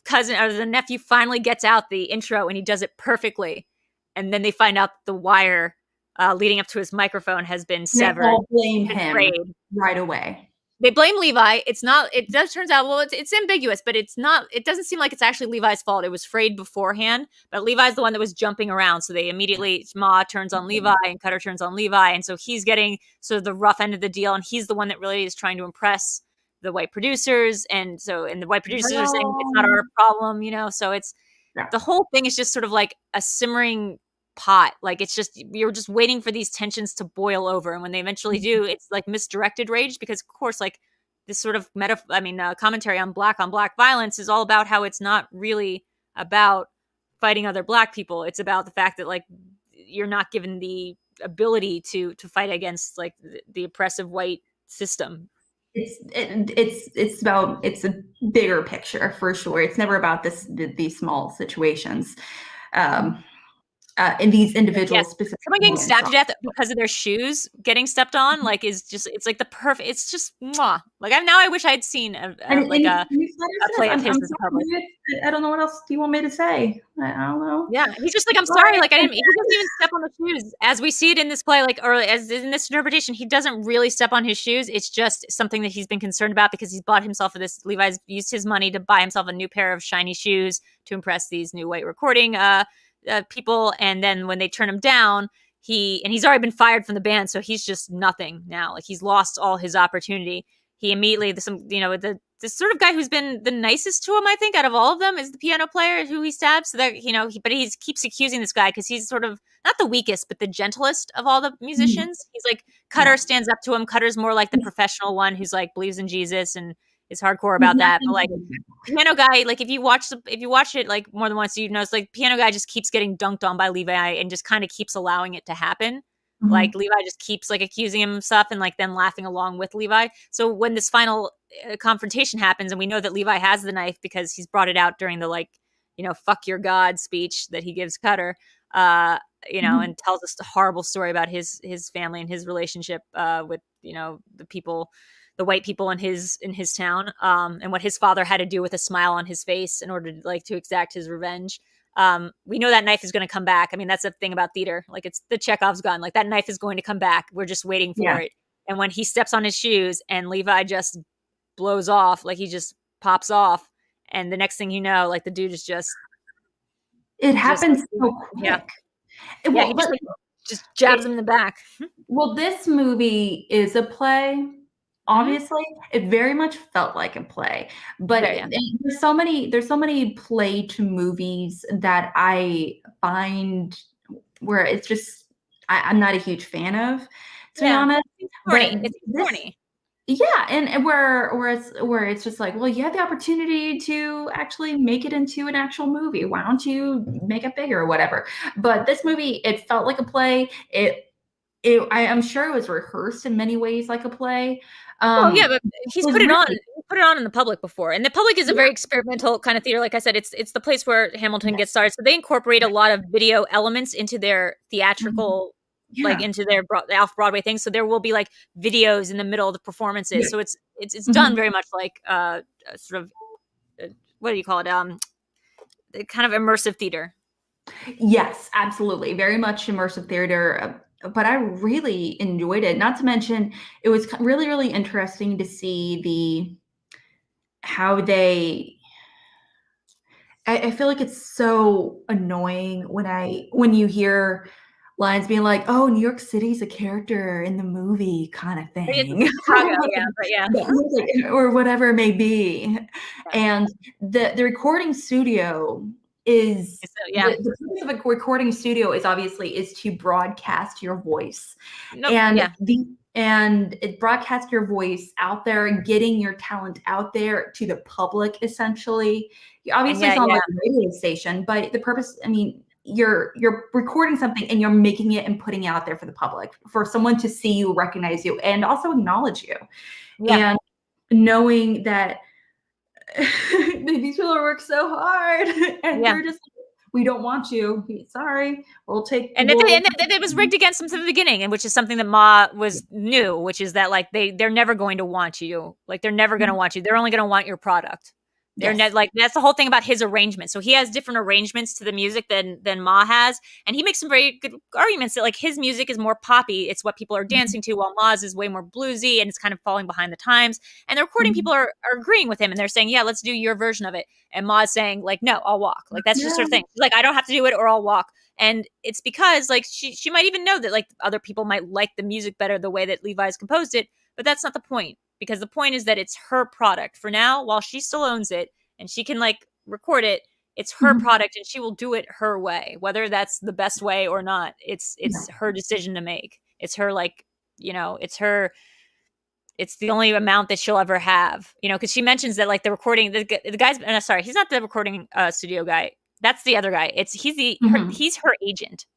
cousin or the nephew finally gets out the intro and he does it perfectly. And then they find out the wire leading up to his microphone has been And they severed, all blame been him frayed. right away. They blame Levi. It's not, it does turns out, well, it's ambiguous, but it's not, it doesn't seem like it's actually Levi's fault. It was frayed beforehand, but Levi's the one that was jumping around. So they immediately, Ma turns on Levi and Cutter turns on Levi. And so he's getting sort of the rough end of the deal. And he's the one that really is trying to impress the white producers. And the white producers are saying it's not our problem, so it's, Yeah. the whole thing is just sort of like a simmering pot. Like it's just, you're just waiting for these tensions to boil over, and when they eventually do, it's like misdirected rage, because of course, like this sort of commentary on black violence is all about how it's not really about fighting other black people. It's about the fact that like you're not given the ability to fight against like the oppressive white system. It's about, it's a bigger picture for sure. It's never about these small situations. In these individual Yes. specific Someone getting moments. stabbed to death because of their shoes getting stepped on, like, is just, it's like the perfect, it's just mwah. Like I wish I'd seen a play of his I'm in public. sorry. I don't know what else do you want me to say. I don't know. Yeah, he's just like, I'm sorry, like he doesn't even step on the shoes as we see it in this play, like, or as in this interpretation, he doesn't really step on his shoes. It's just something that he's been concerned about because he's bought himself this. Levi's used his money to buy himself a new pair of shiny shoes to impress these new white recording people, and then when they turn him down, he's already been fired from the band, so he's just nothing now. Like he's lost all his opportunity. He immediately, the sort of guy who's been the nicest to him, I think, out of all of them, is the piano player who he stabs. So that but he keeps accusing this guy because he's sort of not the weakest, but the gentlest of all the musicians. He's like, Cutter stands up to him. Cutter's more like the professional one who's like believes in Jesus and is hardcore about that. But like piano guy, like if you watch it like more than once, it's like piano guy just keeps getting dunked on by Levi and just kind of keeps allowing it to happen. Mm-hmm. Like Levi just keeps like accusing him of stuff and like then laughing along with Levi. So when this final confrontation happens, and we know that Levi has the knife because he's brought it out during the fuck your God speech that he gives Cutter, and tells us a horrible story about his family and his relationship with the people, the white people in his town, and what his father had to do with a smile on his face in order to exact his revenge. We know that knife is going to come back. I mean, that's the thing about theater. Like it's the Chekhov's gun. Like that knife is going to come back. We're just waiting for it. And when he steps on his shoes and Levi just blows off, like he just pops off. And the next thing you know, like the dude is just, it happens so quick. Yeah. Well, He just Just jabs him in the back. Well, this movie is a play. Obviously, it very much felt like a play, but there's so many play to movies that I find where it's just I'm not a huge fan of, to be honest. It's corny. It's corny. Yeah, and where it's just like, well, you have the opportunity to actually make it into an actual movie. Why don't you make it bigger or whatever? But this movie, it felt like a play. I'm sure it was rehearsed in many ways like a play. Well, yeah, but he's put it on in the public before, and the public is a very experimental kind of theater. Like I said, it's the place where Hamilton gets started. So they incorporate a lot of video elements into their theatrical, like into their off Broadway things. So there will be like videos in the middle of the performances. So it's done very much like sort of what do you call it? Kind of immersive theater. Yes, absolutely, very much immersive theater. But I really enjoyed it. Not to mention, it was really, really interesting to see how they. I feel like it's so annoying when you hear lines being like, "Oh, New York City's a character in the movie," kind of thing. Chicago, yeah, or whatever it may be. And the recording studio is the purpose of a recording studio is to broadcast your voice, and it broadcasts your voice out there and getting your talent out there to the public. Essentially, obviously it's not like a radio station, but the purpose, I mean, you're recording something and you're making it and putting it out there for the public, for someone to see you, recognize you, and also acknowledge you, and knowing that these people work so hard and they're just like, we don't want you. Sorry, we'll take. And it was rigged against them from the beginning, and which is something that Ma knew, which is that like they're never going to want you. Like they're never going to want you. They're only going to want your product. They're like that's the whole thing about his arrangement. So he has different arrangements to the music than Ma has, and he makes some very good arguments that like his music is more poppy. It's what people are dancing to, while Ma's is way more bluesy and it's kind of falling behind the times. And the recording people are agreeing with him, and they're saying, "Yeah, let's do your version of it." And Ma's saying, "Like, no, I'll walk." Like that's just her thing. She's like, "I don't have to do it, or I'll walk." And it's because like she might even know that like other people might like the music better the way that Levi's composed it, but that's not the point. Because the point is that it's her product. For now, while she still owns it and she can like record it, it's her product and she will do it her way. Whether that's the best way or not, it's her decision to make. It's her like, it's the only amount that she'll ever have. Because she mentions that like the recording, the guy's, sorry, he's not the recording studio guy. That's the other guy. He's her agent.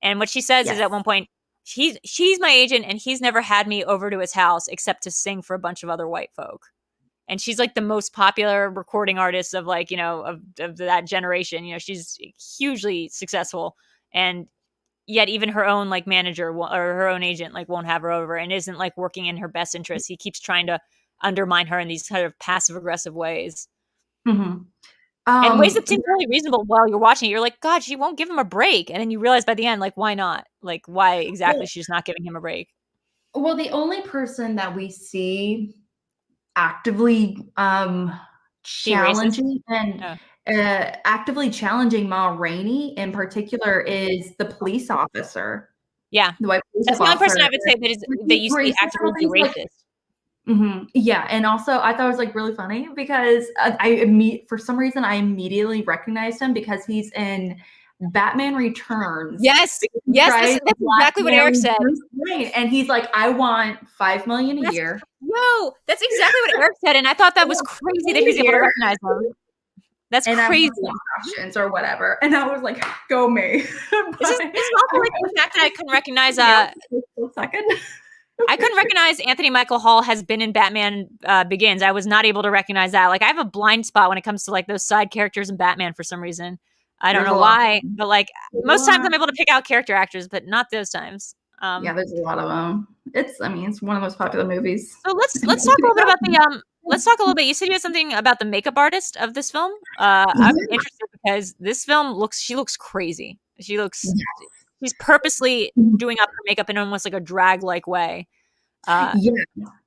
And what she says is at one point, she's my agent and he's never had me over to his house except to sing for a bunch of other white folk. And she's like the most popular recording artist of like, of that generation. She's hugely successful, and yet even her own like manager or her own agent like won't have her over and isn't like working in her best interest. He keeps trying to undermine her in these kind of passive aggressive ways. And ways that seem totally reasonable while you're watching it. You're like, God, she won't give him a break. And then you realize by the end, like, why not? Like, why exactly she's not giving him a break? Well, the only person that we see actively challenging Ma Rainey in particular is the police officer. Yeah. The white police That's the only person I would say that you see actively racist. Yeah, and also I thought it was like really funny because for some reason I immediately recognized him because he's in Batman Returns. Yes, that's exactly what Eric said. And he's like, I want $5 million a year. No, that's exactly what Eric said, and I thought that was crazy that he's able to recognize him. That's crazy. Options or whatever, and I was like, "Go me." This is also like the fact that I couldn't recognize. I couldn't recognize Anthony Michael Hall has been in Batman Begins. I was not able to recognize that. Like I have a blind spot when it comes to like those side characters in Batman for some reason. I don't know why, but like most times I'm able to pick out character actors, but not those times. Yeah, there's a lot of them. It's one of the most popular movies. So let's talk a little bit about the let's talk a little bit. You said you had something about the makeup artist of this film. I'm interested because this film she looks crazy. She's purposely doing up her makeup in almost like a drag-like way.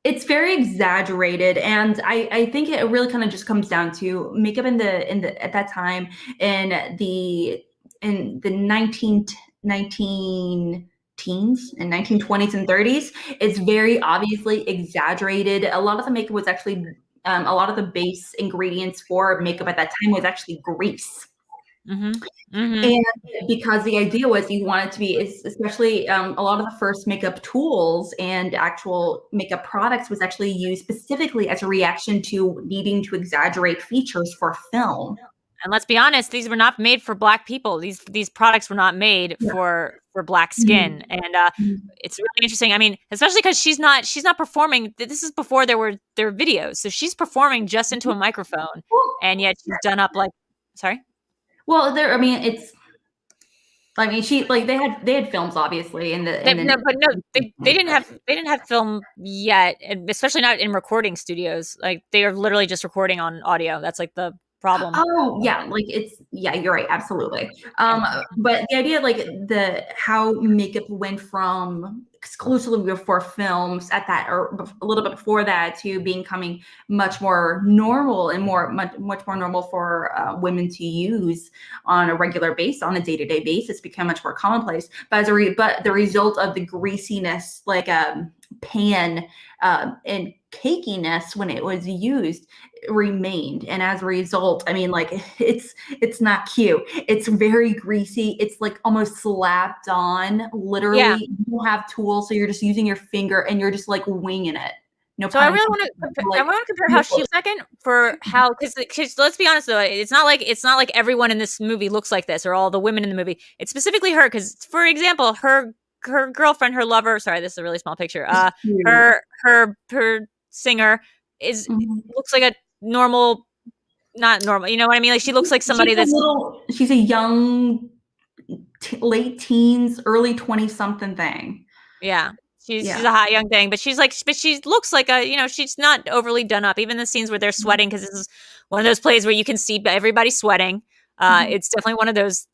It's very exaggerated, and I think it really kind of just comes down to makeup in the at that time in the 19 teens and 1920s and 30s. It's very obviously exaggerated. A lot of the makeup was actually, a lot of the base ingredients for makeup at that time was actually grease. And because the idea was you want it to be, especially a lot of the first makeup tools and actual makeup products was actually used specifically as a reaction to needing to exaggerate features for film. And let's be honest, these were not made for Black people. These products were not made for Black skin. And it's really interesting. I mean, especially because she's not performing. This is before there were videos, so she's performing just into a microphone, and yet she's done up like. Sorry. Well, I mean, she like they had films obviously they didn't have film yet, especially not in recording studios. Like they are literally just recording on audio. That's like the problem. Oh yeah, like you're right, absolutely. But the idea, like how makeup went from exclusively for films at that, or a little bit before that, to becoming much more normal and much more normal for women to use on a regular basis, on a day-to-day basis, become much more commonplace. But but the result of the greasiness, like pan and cakiness when it was used, remained. And as a result, I mean, like it's not cute. It's very greasy. It's like almost slapped on. Literally, you don't have tools, so you're just using your finger and you're just like winging it. No. So I really want to compare how she second for how, because let's be honest though, it's not like everyone in this movie looks like this, or all the women in the movie. It's specifically her, because for example, her girlfriend, her lover. Sorry, this is a really small picture. Her singer looks like a normal, not normal. You know what I mean? Like she looks like somebody she's a young, late teens, early 20-something thing. Yeah. She's a hot young thing, but she looks like she's not overly done up. Even the scenes where they're sweating, because this is one of those plays where you can see everybody sweating. It's definitely one of those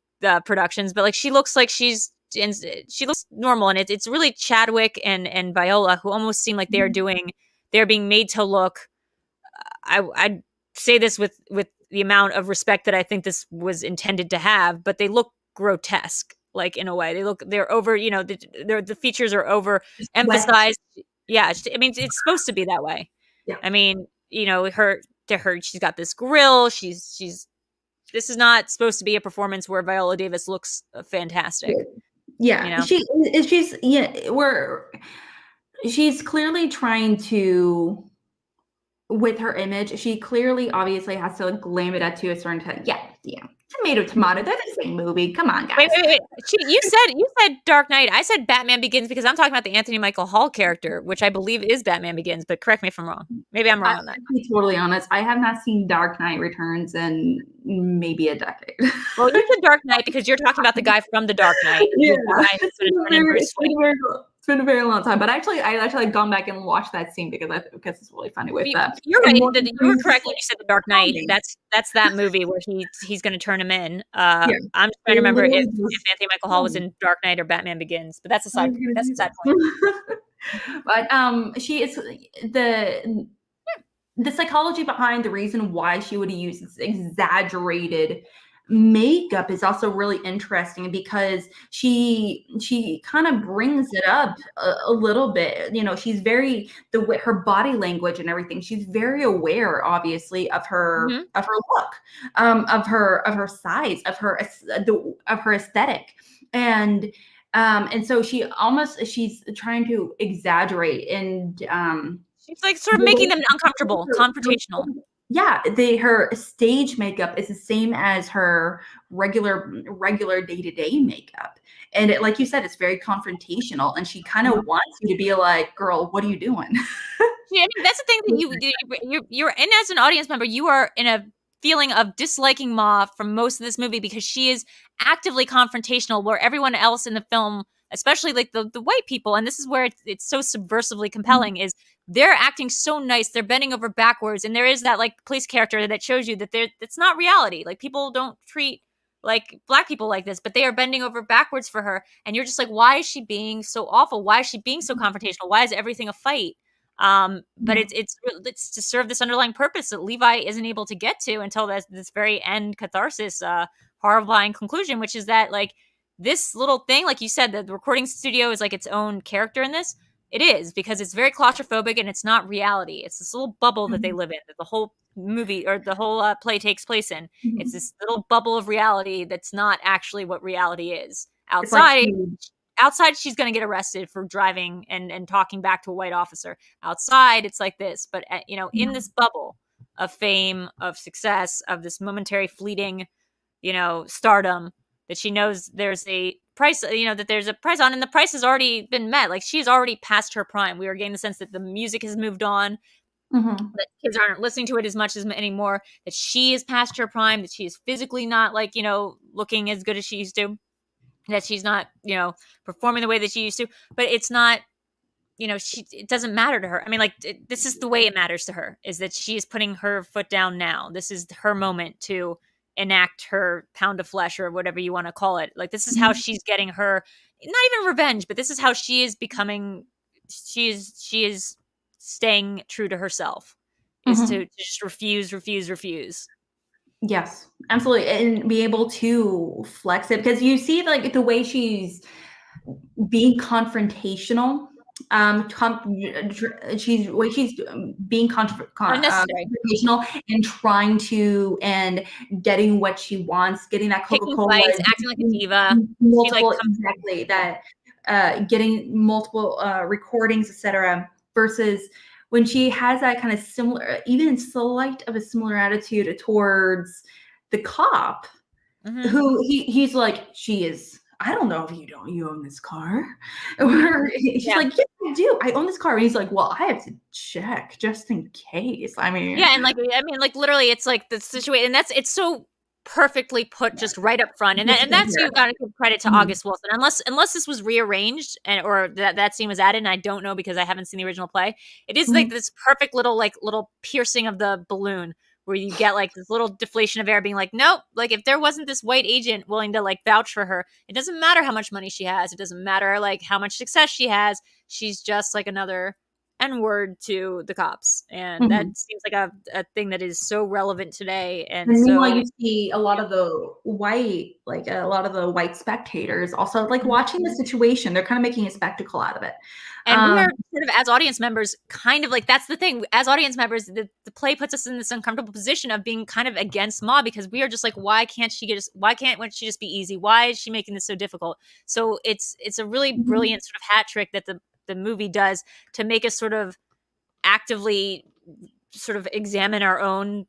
productions, but like she looks like she looks normal, and it's really Chadwick and Viola who almost seem like they're being made to look. I'd say this with the amount of respect that I think this was intended to have, but they look grotesque. Like in a way, they're over. The features are over emphasized. Yeah, I mean it's supposed to be that way. Yeah. I mean, she's got this grill. This is not supposed to be a performance where Viola Davis looks fantastic. Yeah, she's clearly trying to, with her image, she clearly obviously has to glam it up to a certain time. Yeah. Tomato, they're the same movie. Come on, guys. Wait. You said Dark Knight. I said Batman Begins because I'm talking about the Anthony Michael Hall character, which I believe is Batman Begins, but correct me if I'm wrong. Maybe I'm wrong on that. To be totally honest, I have not seen Dark Knight Returns in maybe a decade. Well, you said Dark Knight because you're talking about the guy from The Dark Knight. Yeah. It's been a very long time, but I actually gone back and watched that scene because it's really funny with that. You're right. You were correct when you said The Dark Knight. That's that movie where he's going to turn him in. I'm just trying to remember if Anthony Michael Hall was in Dark Knight or Batman Begins, but that's a side point. But she is the psychology behind the reason why she would use exaggerated makeup is also really interesting, because she kind of brings it up a little bit. She's very her body language and everything. She's very aware, obviously, of her look, of her size, of her aesthetic, and so she's trying to exaggerate, and she's like sort of making them uncomfortable, confrontational. Yeah, her stage makeup is the same as her regular day-to-day makeup. And like you said, it's very confrontational, and she kind of wants you to be like, girl, what are you doing? Yeah, I mean, that's the thing that you're in as an audience member, you are in a feeling of disliking Ma from most of this movie because she is actively confrontational, where everyone else in the film, especially like the white people, and this is where it's so subversively compelling, is they're acting so nice, they're bending over backwards, and there is that like police character that shows you that it's not reality. Like people don't treat like Black people like this, but they are bending over backwards for her, and you're just like, why is she being so awful? Why is she being so confrontational? Why is everything a fight? But it's to serve this underlying purpose that Levi isn't able to get to until this very end catharsis, horrifying conclusion, which is that like this little thing, like you said, the recording studio is like its own character in this. It is, because it's very claustrophobic and it's not reality. It's this little bubble that they live in, that the whole movie or the whole play takes place in. It's this little bubble of reality that's not actually what reality is. Outside, she's going to get arrested for driving and talking back to a white officer. Outside, it's like this. But, in this bubble of fame, of success, of this momentary fleeting, stardom, that she knows there's a price, that there's a price on, and the price has already been met. Like, she's already past her prime. We are getting the sense that the music has moved on, that kids aren't listening to it as much as anymore, that she is past her prime, that she is physically not, like, looking as good as she used to, that she's not, performing the way that she used to. But it's not, it doesn't matter to her. I mean, like, this is the way it matters to her, is that she is putting her foot down now. This is her moment to enact her pound of flesh, or whatever you want to call it. Like, this is how she's getting her, not even revenge, but this is how she is becoming, she is staying true to herself, is to just refuse. Yes, absolutely. And be able to flex it, because you see, like, the way she's being confrontational. She's being confrontational and trying to, and getting what she wants, getting that Coca-Cola, acting like a diva, exactly that, getting multiple recordings, etc. Versus when she has that kind of similar, even slight of a similar attitude towards the cop, who he's like, she is, I don't know if you own this car. Or she's like, yeah, I do. I own this car. And he's like, well, I have to check just in case. I mean, yeah. And like literally, it's like the situation, and it's so perfectly put just right up front. And that's, you got to give credit to August Wilson, unless this was rearranged or that scene was added. And I don't know, because I haven't seen the original play. It is like this perfect little piercing of the balloon, where you get like this little deflation of air, being like, nope, like, if there wasn't this white agent willing to like vouch for her, it doesn't matter how much money she has. It doesn't matter like how much success she has. She's just like another N-word to the cops. And that seems like a thing that is so relevant today. And so you see a lot of the white spectators also like watching the situation. They're kind of making a spectacle out of it. And we are sort of, as audience members, kind of like, that's the thing. As audience members, the play puts us in this uncomfortable position of being kind of against Ma, because we are just like, why can't she just be easy? Why is she making this so difficult? So it's a really brilliant sort of hat trick that the movie does, to make us sort of actively sort of examine our own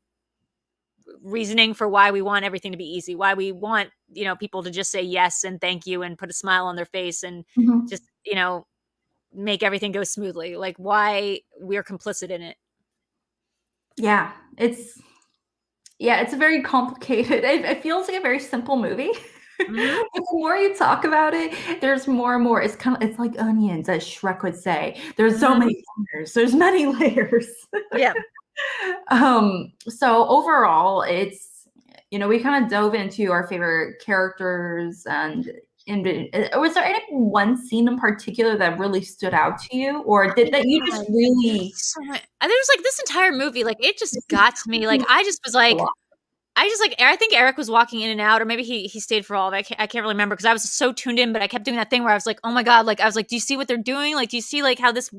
reasoning for why we want everything to be easy, why we want, people to just say yes and thank you and put a smile on their face and just, make everything go smoothly, like why we're complicit in it. Yeah, it's a very complicated, it feels like a very simple movie. But the more you talk about it, there's more and more. It's like onions, as Shrek would say. There's so many layers. There's many layers. Yeah. So overall, it's, we kind of dove into our favorite characters, and was there any one scene in particular that really stood out to you, or that you just really? There's like this entire movie, like it just got to me. Like I just was like, I think Eric was walking in and out, or maybe he stayed for all of it. I can't really remember, because I was so tuned in, but I kept doing that thing where I was like, oh my God, like I was like, do you see what they're doing? Like, do you see like how this,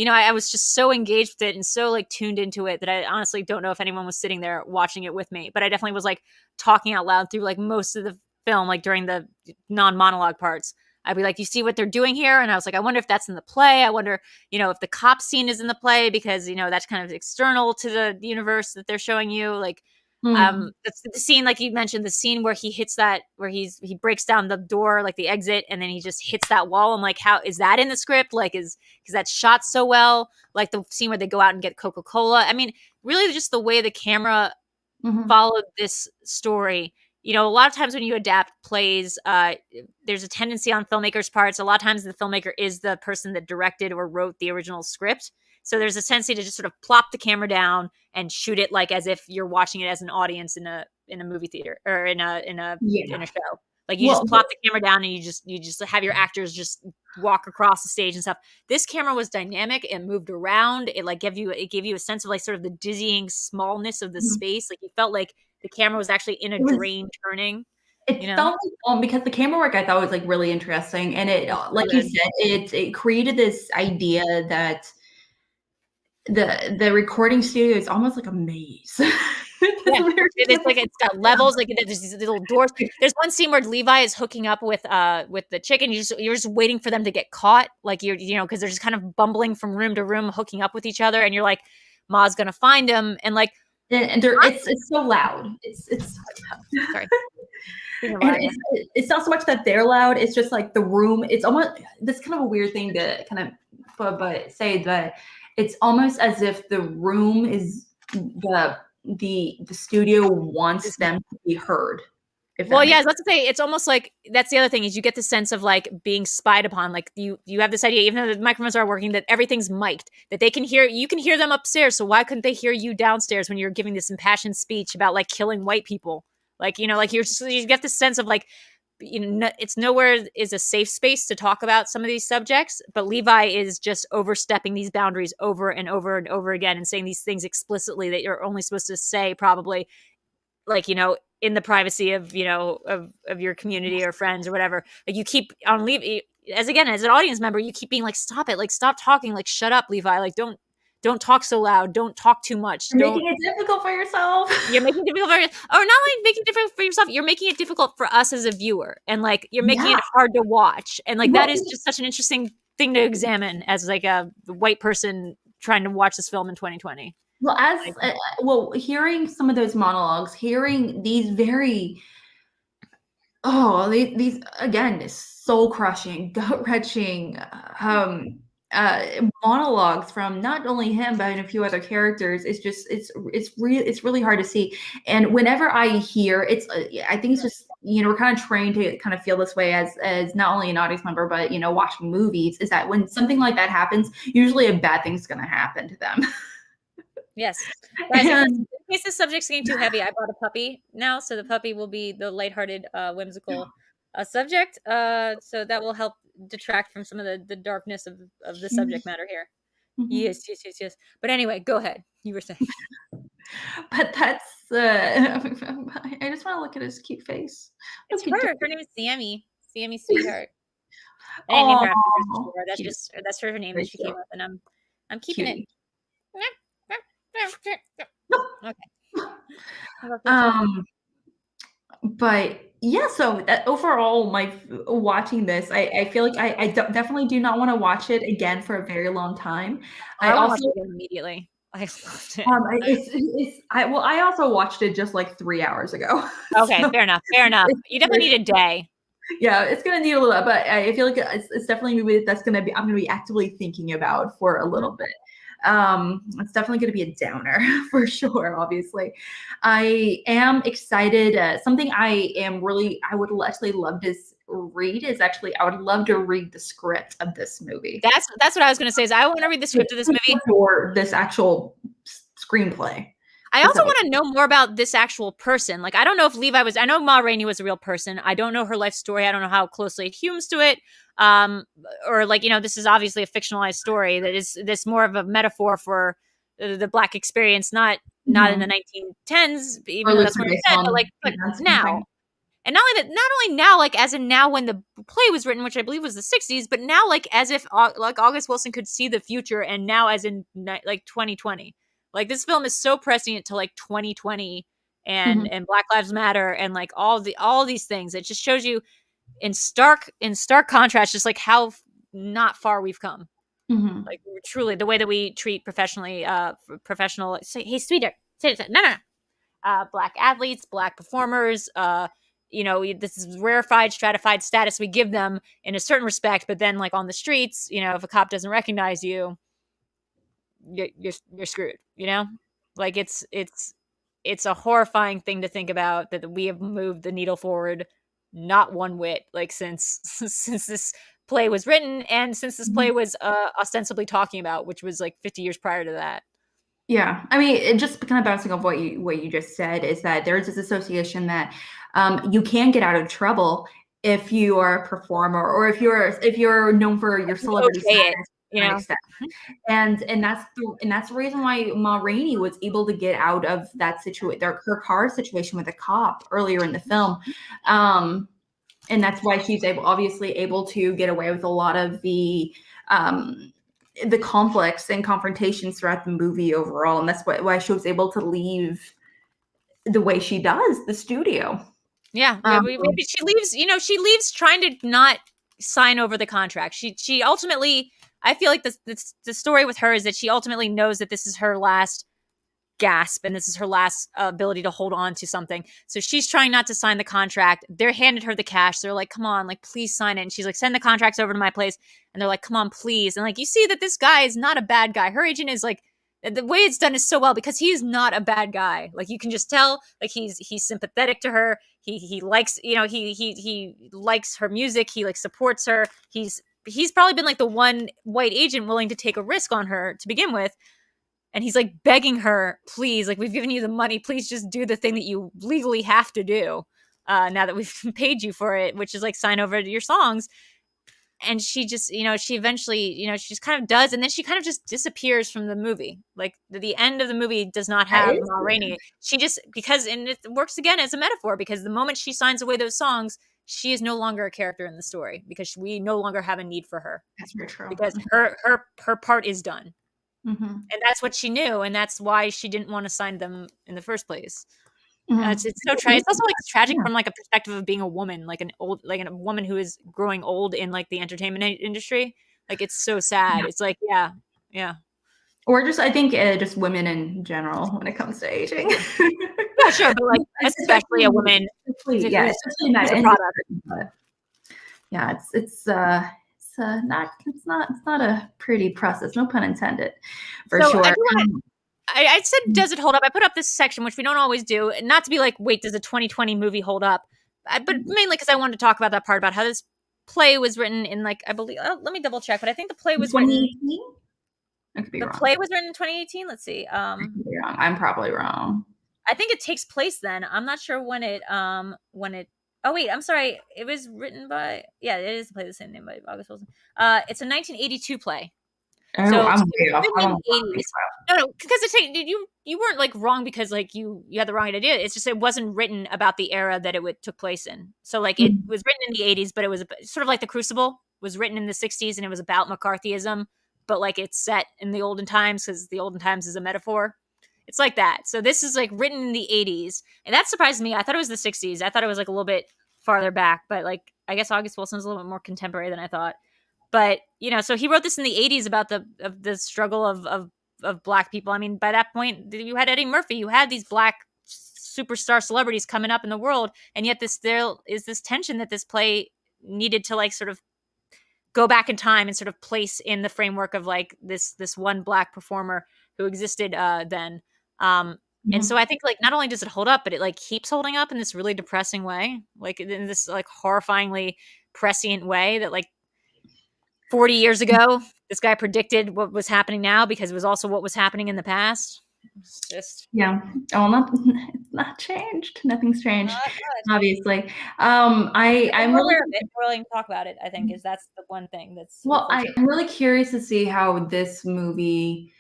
I was just so engaged with it and so like tuned into it that I honestly don't know if anyone was sitting there watching it with me, but I definitely was like talking out loud through like most of the film, like during the non-monologue parts. I'd be like, you see what they're doing here? And I was like, I wonder if that's in the play. I wonder, if the cop scene is in the play, because, that's kind of external to the universe that they're showing you. Like, that's the scene, like you mentioned, the scene where he hits that, where he breaks down the door, like the exit, and then he just hits that wall. I'm like, how is that in the script? Like, because that's shot so well. Like the scene where they go out and get Coca-Cola. I mean, really just the way the camera followed this story. A lot of times when you adapt plays, there's a tendency on filmmakers' parts. A lot of times the filmmaker is the person that directed or wrote the original script. So there's a tendency to just sort of plop the camera down and shoot it like as if you're watching it as an audience in a movie theater or in a show. Like you just plop the camera down and you just have your actors just walk across the stage and stuff. This camera was dynamic. It moved around. It gave you a sense of like sort of the dizzying smallness of the space. Like you felt like the camera was actually in a drain turning. It felt like, because the camera work I thought was, like, really interesting, and it, like you said, it created this idea that the recording studio is almost like a maze. Yeah, it's like it's got levels, like, there's these little doors. There's one scene where Levi is hooking up with the chick, and you're just waiting for them to get caught, like, you know, because they're just kind of bumbling from room to room, hooking up with each other, and you're like, Ma's gonna find him, and like, and it's so loud. It's sorry. And it's not so much that they're loud, it's just like the room, it's almost, this kind of a weird thing to kind of but say that it's almost as if the room is the studio wants them to be heard. Well, yeah, let's say it's almost like that's the other thing is you get the sense of like being spied upon. Like you have this idea, even though the microphones are working, that everything's mic'd, that they can hear, you can hear them upstairs. So why couldn't they hear you downstairs when you're giving this impassioned speech about like killing white people? Like, you know, like you get this sense of like, you know, it's nowhere is a safe space to talk about some of these subjects, but Levi is just overstepping these boundaries over and over and over again and saying these things explicitly that you're only supposed to say probably, like, you know, in the privacy of, you know, of your community or friends or whatever. Like you keep on Levi, as an audience member, you keep being like, stop it, like stop talking, like shut up, Levi, like don't talk so loud, don't talk too much. You're making it difficult for yourself. You're making it difficult for yourself. Or not only making it difficult for yourself, you're making it difficult for us as a viewer. And like you're making it hard to watch. And like that is just such an interesting thing to examine as like a white person trying to watch this film in 2020. Well, hearing some of those monologues, hearing these very, these again, soul crushing, gut wrenching monologues from not only him but a few other characters, it's really hard to see. And whenever I hear it's, I think it's just, you know, we're kind of trained to kind of feel this way as not only an audience member but, you know, watching movies, is that when something like that happens, usually a bad thing's going to happen to them. Yes. Guys, in case the subject's getting too heavy, I bought a puppy now, so the puppy will be the lighthearted, whimsical subject. So that will help detract from some of the darkness of the subject matter here. Yes. But anyway, go ahead. You were saying. But that's I just want to look at his cute face. It's her. Her name is Sammy. Sammy, sweetheart. I didn't name her after her. That's her name that she came up, and I'm keeping it. Okay. But yeah, so overall, watching this, I feel like I definitely do not want to watch it again for a very long time. I also watched it immediately. I loved it. I also watched it just like 3 hours ago. Okay, so, fair enough. You definitely need a day. Yeah, it's gonna need a little, but I feel like it's definitely a movie that's I'm gonna be actively thinking about for a little bit. It's definitely going to be a downer for sure. Obviously, I am excited. Something I would actually love to read is actually, I would love to read the script of this movie. That's what I was going to say. Is I want to read the script of this movie or this actual screenplay. I also want to know more about this actual person. Like, I don't know if Levi I know Ma Rainey was a real person. I don't know her life story. I don't know how closely it hews to it. Or like, you know, this is obviously a fictionalized story that is this more of a metaphor for the Black experience, not in the 1910s, even though that's what it said, but now. And not only now, like as in now when the play was written, which I believe was the 60s, but now like as if like August Wilson could see the future, and now as in like 2020. Like this film is so prescient to like 2020 and Black Lives Matter and like all these things. It just shows you in stark contrast just like how not far we've come. Like truly the way that we treat professional say, hey sweetheart, no. Black athletes, Black performers, you know, this is rarefied, stratified status we give them in a certain respect, but then like on the streets, you know, if a cop doesn't recognize you, you're screwed, you know? Like it's a horrifying thing to think about, that we have moved the needle forward not one whit, like since this play was written and since this play was ostensibly talking about, which was like 50 years prior to that. Yeah, I mean, it just kind of bouncing off what you just said is that there's this association that you can get out of trouble if you are a performer or if you're known for your celebrity status. extent. And that's the reason why Ma Rainey was able to get out of that situation, her car situation with a cop earlier in the film. And that's why she's obviously able to get away with a lot of the conflicts and confrontations throughout the movie overall. And that's why she was able to leave the way she does the studio. Yeah. She leaves trying to not sign over the contract. She ultimately, I feel like the story with her is that she ultimately knows that this is her last gasp and this is her last ability to hold on to something. So she's trying not to sign the contract. They're handed her the cash. They're like, come on, like, please sign it. And she's like, send the contracts over to my place. And they're like, come on, please. And like, you see that this guy is not a bad guy. Her agent is like, the way it's done is so well because he's not a bad guy. Like, you can just tell, like, he's sympathetic to her. He likes, he likes her music. He like supports her. He's probably been like the one white agent willing to take a risk on her to begin with. And he's like begging her, please, like, we've given you the money. Please just do the thing that you legally have to do now that we've paid you for it, which is like sign over to your songs. And she just, she eventually, she just kind of does. And then she kind of just disappears from the movie. Like the end of the movie does not have Ma Rainey. She just, and it works again as a metaphor because the moment she signs away those songs, she is no longer a character in the story because we no longer have a need for her. That's very true. Because her part is done. Mm-hmm. And that's what she knew. And that's why she didn't want to sign them in the first place. It's so tragic. It's also like tragic from like a perspective of being a woman, like a woman who is growing old in like the entertainment industry. Like, it's so sad. Yeah. It's like, yeah. Or just, I think just women in general when it comes to aging. Yeah, sure. But like, especially a woman. Especially in that industry. Yeah, it's not a pretty process. No pun intended, for sure. I said, does it hold up? I put up this section, which we don't always do, not to be like, wait, does a 2020 movie hold up? But mainly because I wanted to talk about that part about how this play was written in, like, I believe, let me double check, but I think the play was 2018? I could be wrong. The play was written in 2018? Let's see. I could be wrong. I'm probably wrong. I think it takes place then. I'm not sure when it, oh wait, I'm sorry. It was written by, it is the play the same name by August Wilson. It's a 1982 play. Oh, so I'm way off. No, because you weren't like wrong because like you had the wrong idea. It's just it wasn't written about the era that it took place in. So like it was written in the 80s, but it was sort of like The Crucible was written in the 60s and it was about McCarthyism, but like it's set in the olden times because the olden times is a metaphor. It's like that. So this is like written in the 80s, and that surprised me. I thought it was the 60s. I thought it was like a little bit farther back, but like I guess August Wilson's a little bit more contemporary than I thought. But, so he wrote this in the 80s about the struggle of Black people. I mean, by that point, you had Eddie Murphy. You had these Black superstar celebrities coming up in the world. And yet there is this tension that this play needed to, like, sort of go back in time and sort of place in the framework of, like, this one Black performer who existed then. And so I think, like, not only does it hold up, but it, like, keeps holding up in this really depressing way. Like, in this, like, horrifyingly prescient way that, like, 40 years ago, this guy predicted what was happening now because it was also what was happening in the past. It's just it's not changed. Nothing's changed, obviously. I'm really willing to talk about it. I think that's the one thing that's I'm really curious to see how this movie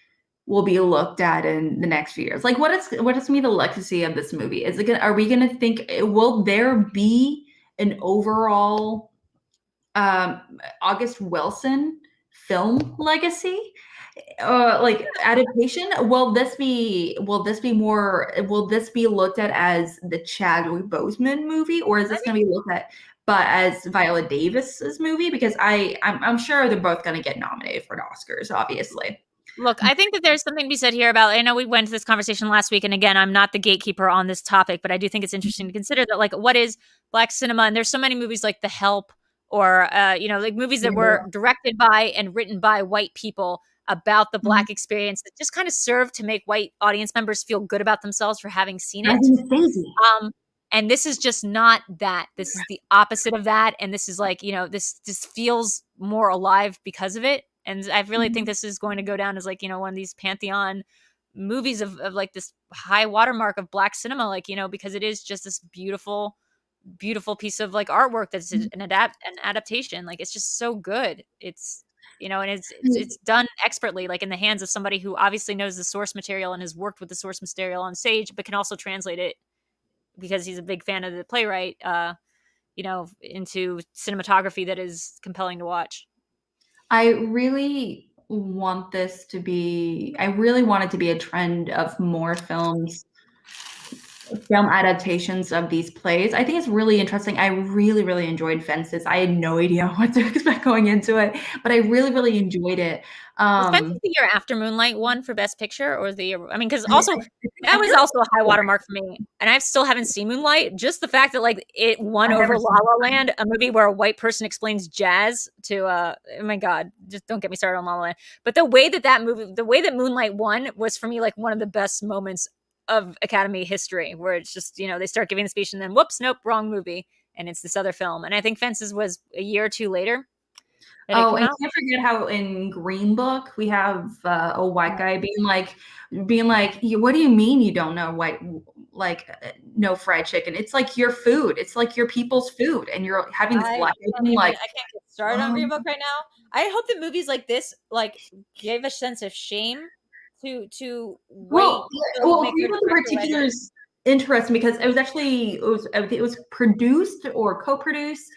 will be looked at in the next few years. Like, what is going to be the legacy of this movie? Are we going to think? Will there be an overall August Wilson film legacy, like adaptation? Will this be looked at as the Chadwick Boseman movie, or is this going to be looked at as Viola Davis's movie? Because I'm sure they're both going to get nominated for the Oscars, obviously. Look, I think that there's something to be said here about, I know we went to this conversation last week, and again, I'm not the gatekeeper on this topic, but I do think it's interesting to consider that, like, what is Black cinema? And there's so many movies like The Help, or, like movies that were directed by and written by white people about the Black experience that just kind of serve to make white audience members feel good about themselves for having seen it. And this is just not that. This is the opposite of that. And this is like, this feels more alive because of it. And I really think this is going to go down as like, one of these pantheon movies of like this high watermark of Black cinema, like, because it is just this beautiful piece of like artwork that's an adaptation. Like, it's just so good. It's and it's done expertly, like in the hands of somebody who obviously knows the source material and has worked with the source material on stage, but can also translate it because he's a big fan of the playwright, into cinematography that is compelling to watch. I really want it to be a trend of more film adaptations of these plays. I think it's really interesting. I really, really enjoyed Fences. I had no idea what to expect going into it, but I really, really enjoyed it. Was Fences the year after Moonlight won for Best Picture, or the year? I mean, because also that was also a high watermark for me, and I still haven't seen Moonlight. Just the fact that like it won over La La Land, a movie where a white person explains jazz to oh my god, just don't get me started on La La Land. But the way that Moonlight won was for me like one of the best moments of Academy history, where it's just they start giving the speech and then whoops, nope, wrong movie, and it's this other film. And I think Fences was a year or two later. Oh, and can't forget how in Green Book we have a white guy being like, "What do you mean you don't know no fried chicken? It's like your food. It's like your people's food, and you're having this black person like." I can't get started on Green Book right now. I hope that movies like this like give a sense of shame to Green Book in particular is interesting because it was produced or co-produced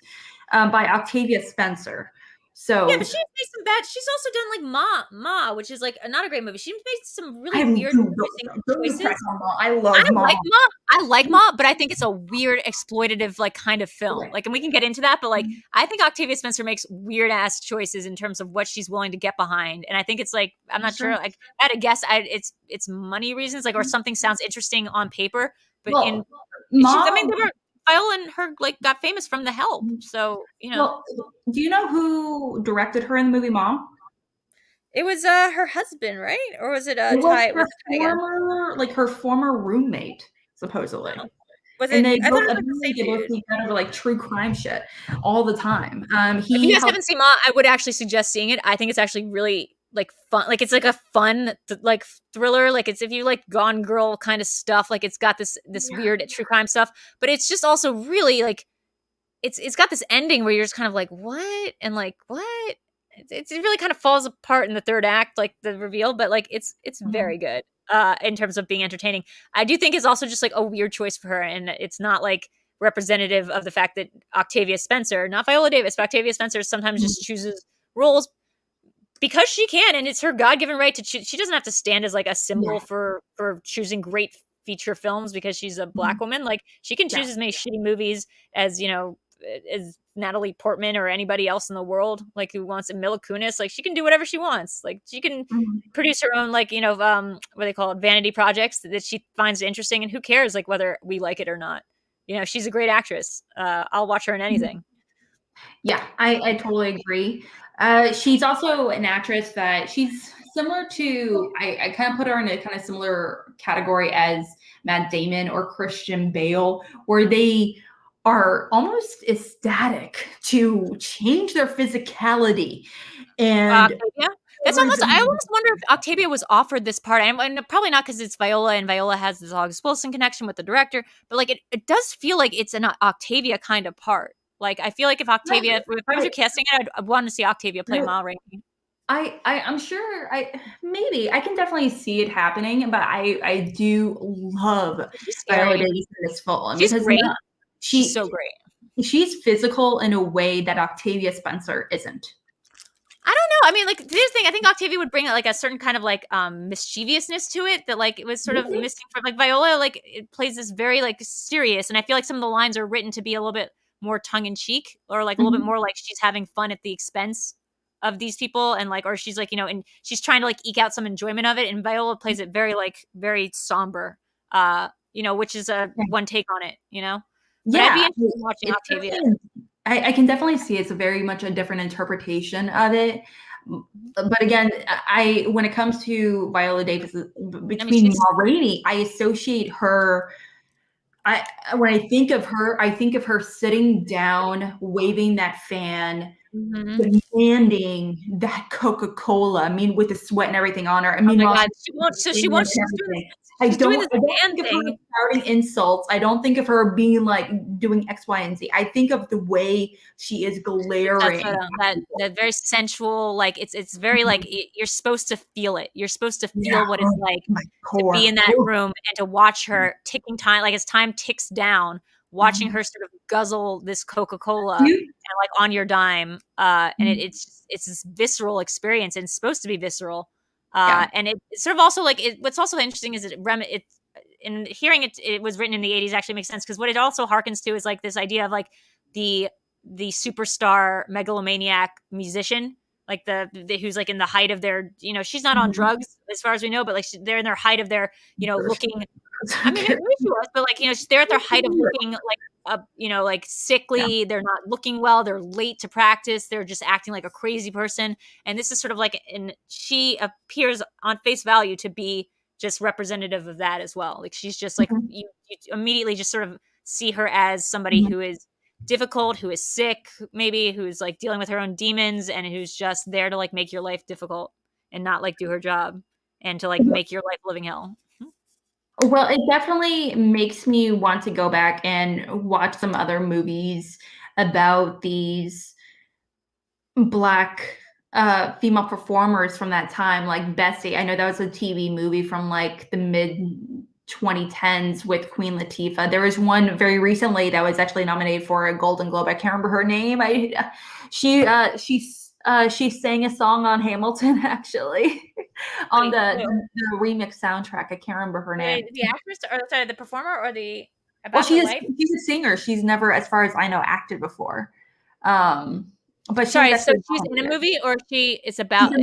by Octavia Spencer. So yeah, but she's made some bad. She's also done like Ma, which is like not a great movie. She's made some really weird choices. I love Ma. I like Ma, but I think it's a weird exploitative like kind of film. Right. Like, and we can get into that, but like I think Octavia Spencer makes weird ass choices in terms of what she's willing to get behind, and I think it's like I'm not sure. Like I had a guess, it's money reasons, like or something sounds interesting on paper, but Ma, Viola and her like got famous from The Help, so Well, do you know who directed her in the movie Ma? It was her husband, right? Or was it her former roommate, supposedly? Oh. Was and it? They both kind of like true crime shit all the time. If you guys haven't seen Ma, I would actually suggest seeing it. I think it's actually really like fun. Like it's like a fun like thriller. Like it's if you like Gone Girl kind of stuff. Like it's got this weird true crime stuff, but it's just also really like it's got this ending where you're just kind of like what and like what. It really kind of falls apart in the third act, like the reveal, but like it's very good in terms of being entertaining. I do think it's also just like a weird choice for her, and it's not like representative of the fact that Octavia Spencer, not Viola Davis, but Octavia Spencer sometimes just chooses roles because she can, and it's her God-given right to choose. She doesn't have to stand as like a symbol for choosing great feature films because she's a Black woman. Like she can choose as many shitty movies as as Natalie Portman or anybody else in the world, like who wants Mila Kunis. Like she can do whatever she wants. Like she can produce her own, like what they call it, vanity projects that she finds interesting, and who cares, like whether we like it or not. She's a great actress. I'll watch her in anything. Yeah, I totally agree. She's also an actress that she's similar to. I kind of put her in a kind of similar category as Matt Damon or Christian Bale, where they are almost ecstatic to change their physicality. And that's almost. I almost wonder if Octavia was offered this part, and probably not because it's Viola, and Viola has this August Wilson connection with the director. But like, it does feel like it's an Octavia kind of part. Like, I feel like if Octavia, if I was casting it, I'd want to see Octavia play Ma Rainey. I'm sure maybe I can definitely see it happening, but I do love Viola Davis in this film. She's great. She's so great. She's physical in a way that Octavia Spencer isn't. I don't know. I mean, like, this thing, I think Octavia would bring like a certain kind of like mischievousness to it that like it was sort of missing from like Viola. Like it plays this very like serious, and I feel like some of the lines are written to be a little bit more tongue in cheek, or like a little bit more like she's having fun at the expense of these people, and like, or she's like, and she's trying to like eke out some enjoyment of it, and Viola plays it very somber, which is a one take on it, But I'd be interested in watching Octavia. I can definitely see it's very much a different interpretation of it. But again, when it comes to Viola Davis, between Ma Rainey, I associate her. When I think of her sitting down, waving that fan, demanding that Coca-Cola. I mean, with the sweat and everything on her. I mean, oh my God, she won't. So she won't. She's doing this I don't man think of thing. her shouting insults. I don't think of her being like doing X, Y, and Z. I think of the way she is glaring. That very sensual, like it's very like you're supposed to feel it. You're supposed to Yeah, feel what it's like my to be core. in that room and to watch her ticking time, like as time ticks down, watching her sort of guzzle this Coca-Cola and like on your dime. And it's this visceral experience, and it's supposed to be visceral. And it's sort of also like what's also interesting is it's in hearing it was written in the 80s actually makes sense, because what it also harkens to is like this idea of like the superstar megalomaniac musician, like the who's like in the height of their, she's not on drugs as far as we know, but like they're in their height of their, looking. I mean, maybe she was, but like, they're at their height of looking like like sickly. They're not looking well. They're late to practice. They're just acting like a crazy person. And this is sort of like, and she appears on face value to be just representative of that as well. Like she's just like, you immediately just sort of see her as somebody who is difficult, who is sick, maybe who's like dealing with her own demons, and who's just there to like make your life difficult and not like do her job and to like make your life living hell. Well, it definitely makes me want to go back and watch some other movies about these Black female performers from that time, like Bessie. I know that was a TV movie from like the mid 2010s with Queen Latifah. There was one very recently that was actually nominated for a Golden Globe. I can't remember her name. She sang a song on Hamilton actually on the remix soundtrack. I can't remember her name. The actress, or sorry, the performer, or she's a singer. She's never, as far as I know, acted before. But sorry, so she's in a movie, or it's about her.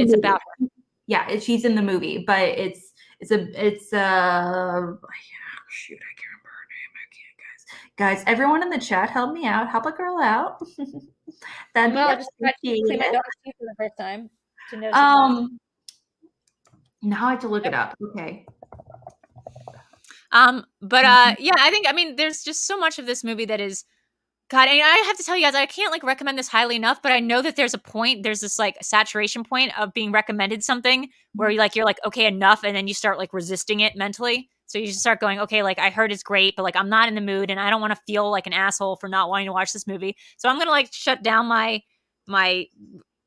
Yeah, she's in the movie, but it's shoot, I can't remember her name. I can't, guys. Everyone in the chat, help me out. Help a girl out. That'd be appreciated. My daughter see for the first time. Now I have to look it up. Okay. But yeah, I mean, there's just so much of this movie that is, God, and I have to tell you guys, I can't like recommend this highly enough, but I know that there's this like saturation point of being recommended something where you're like, okay, enough. And then you start like resisting it mentally. So you just start going, okay, like I heard it's great, but like I'm not in the mood and I don't want to feel like an asshole for not wanting to watch this movie. So I'm going to like shut down my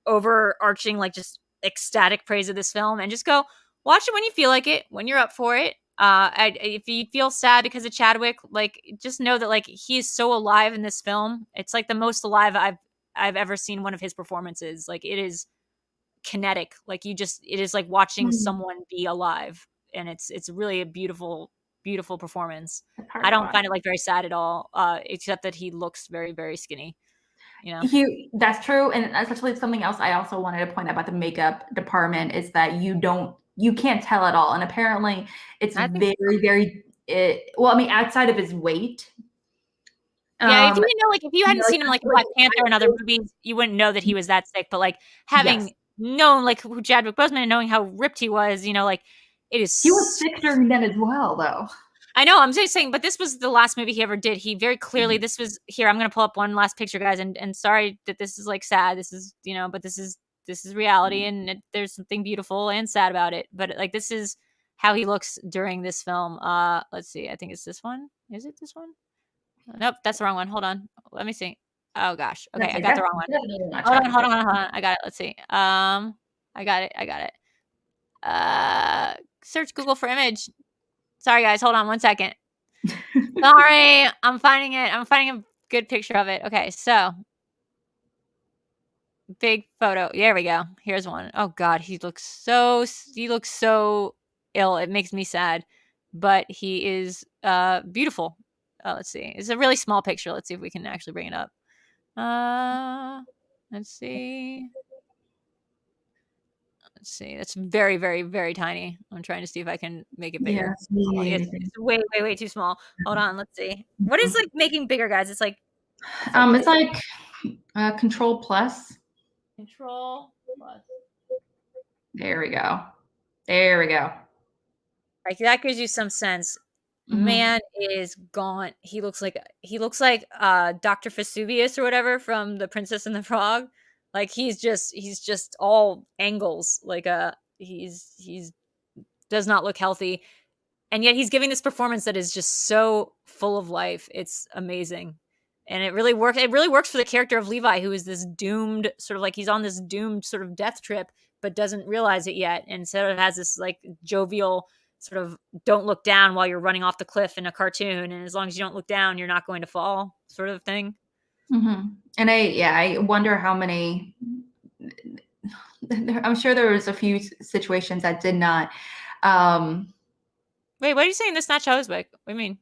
overarching, like just ecstatic praise of this film and just go watch it when you feel like it, when you're up for it. If you feel sad because of Chadwick, like just know that like he is so alive in this film. It's like the most alive I've ever seen one of his performances. Like it is kinetic. Like it is like watching someone be alive, and it's really a beautiful performance. I don't find it like very sad at all, except that he looks very, very skinny. That's true, and that's actually something else I also wanted to point out about the makeup department is that you can't tell at all, and apparently it's very, very. Well, I mean, outside of his weight. Yeah, if you didn't know, like if you hadn't seen him like Black Panther and other movies, you wouldn't know that he was that sick. But like having known like who Chadwick Boseman and knowing how ripped he was, like it is. He was sick during then as well, though. I know. I'm just saying, but this was the last movie he ever did. He very clearly, this was here. I'm going to pull up one last picture, guys. And sorry that this is like sad. This is, but this is reality, and there's something beautiful and sad about it. But like, this is how he looks during this film. Let's see. I think it's this one. Is it this one? Nope, that's the wrong one. Hold on. Let me see. Oh gosh. Okay, I got the wrong one. Hold on. I got it. Let's see. I got it. Search Google for image. Sorry, guys. Hold on 1 second. Sorry. I'm finding it. I'm finding a good picture of it. Okay, so. Big photo. There we go. Here's one. Oh, God. He looks so ill. It makes me sad. But he is beautiful. Let's see. It's a really small picture. Let's see if we can actually bring it up. Let's see. It's very, very, very tiny. I'm trying to see if I can make it bigger. It's way, way, way too small. Hold on. Let's see. What is like making bigger, guys? It's like. It's like Control Plus. Control Plus. There we go. Like that gives you some sense. Man is gaunt. He looks like Dr. Vesuvius or whatever from The Princess and the Frog. Like he's just all angles. Like he's does not look healthy. and yet he's giving this performance that is just so full of life. It's amazing. And it really works. It really works for the character of Levi, who is this doomed, sort of like he's on this doomed sort of death trip, but doesn't realize it yet. And so it has this like jovial sort of don't look down while you're running off the cliff in a cartoon. And as long as you don't look down, you're not going to fall sort of thing. Mm-hmm. And I wonder how many, I'm sure there was a few situations that did not. Wait, what are you saying? That's not Chadwick. What do you mean?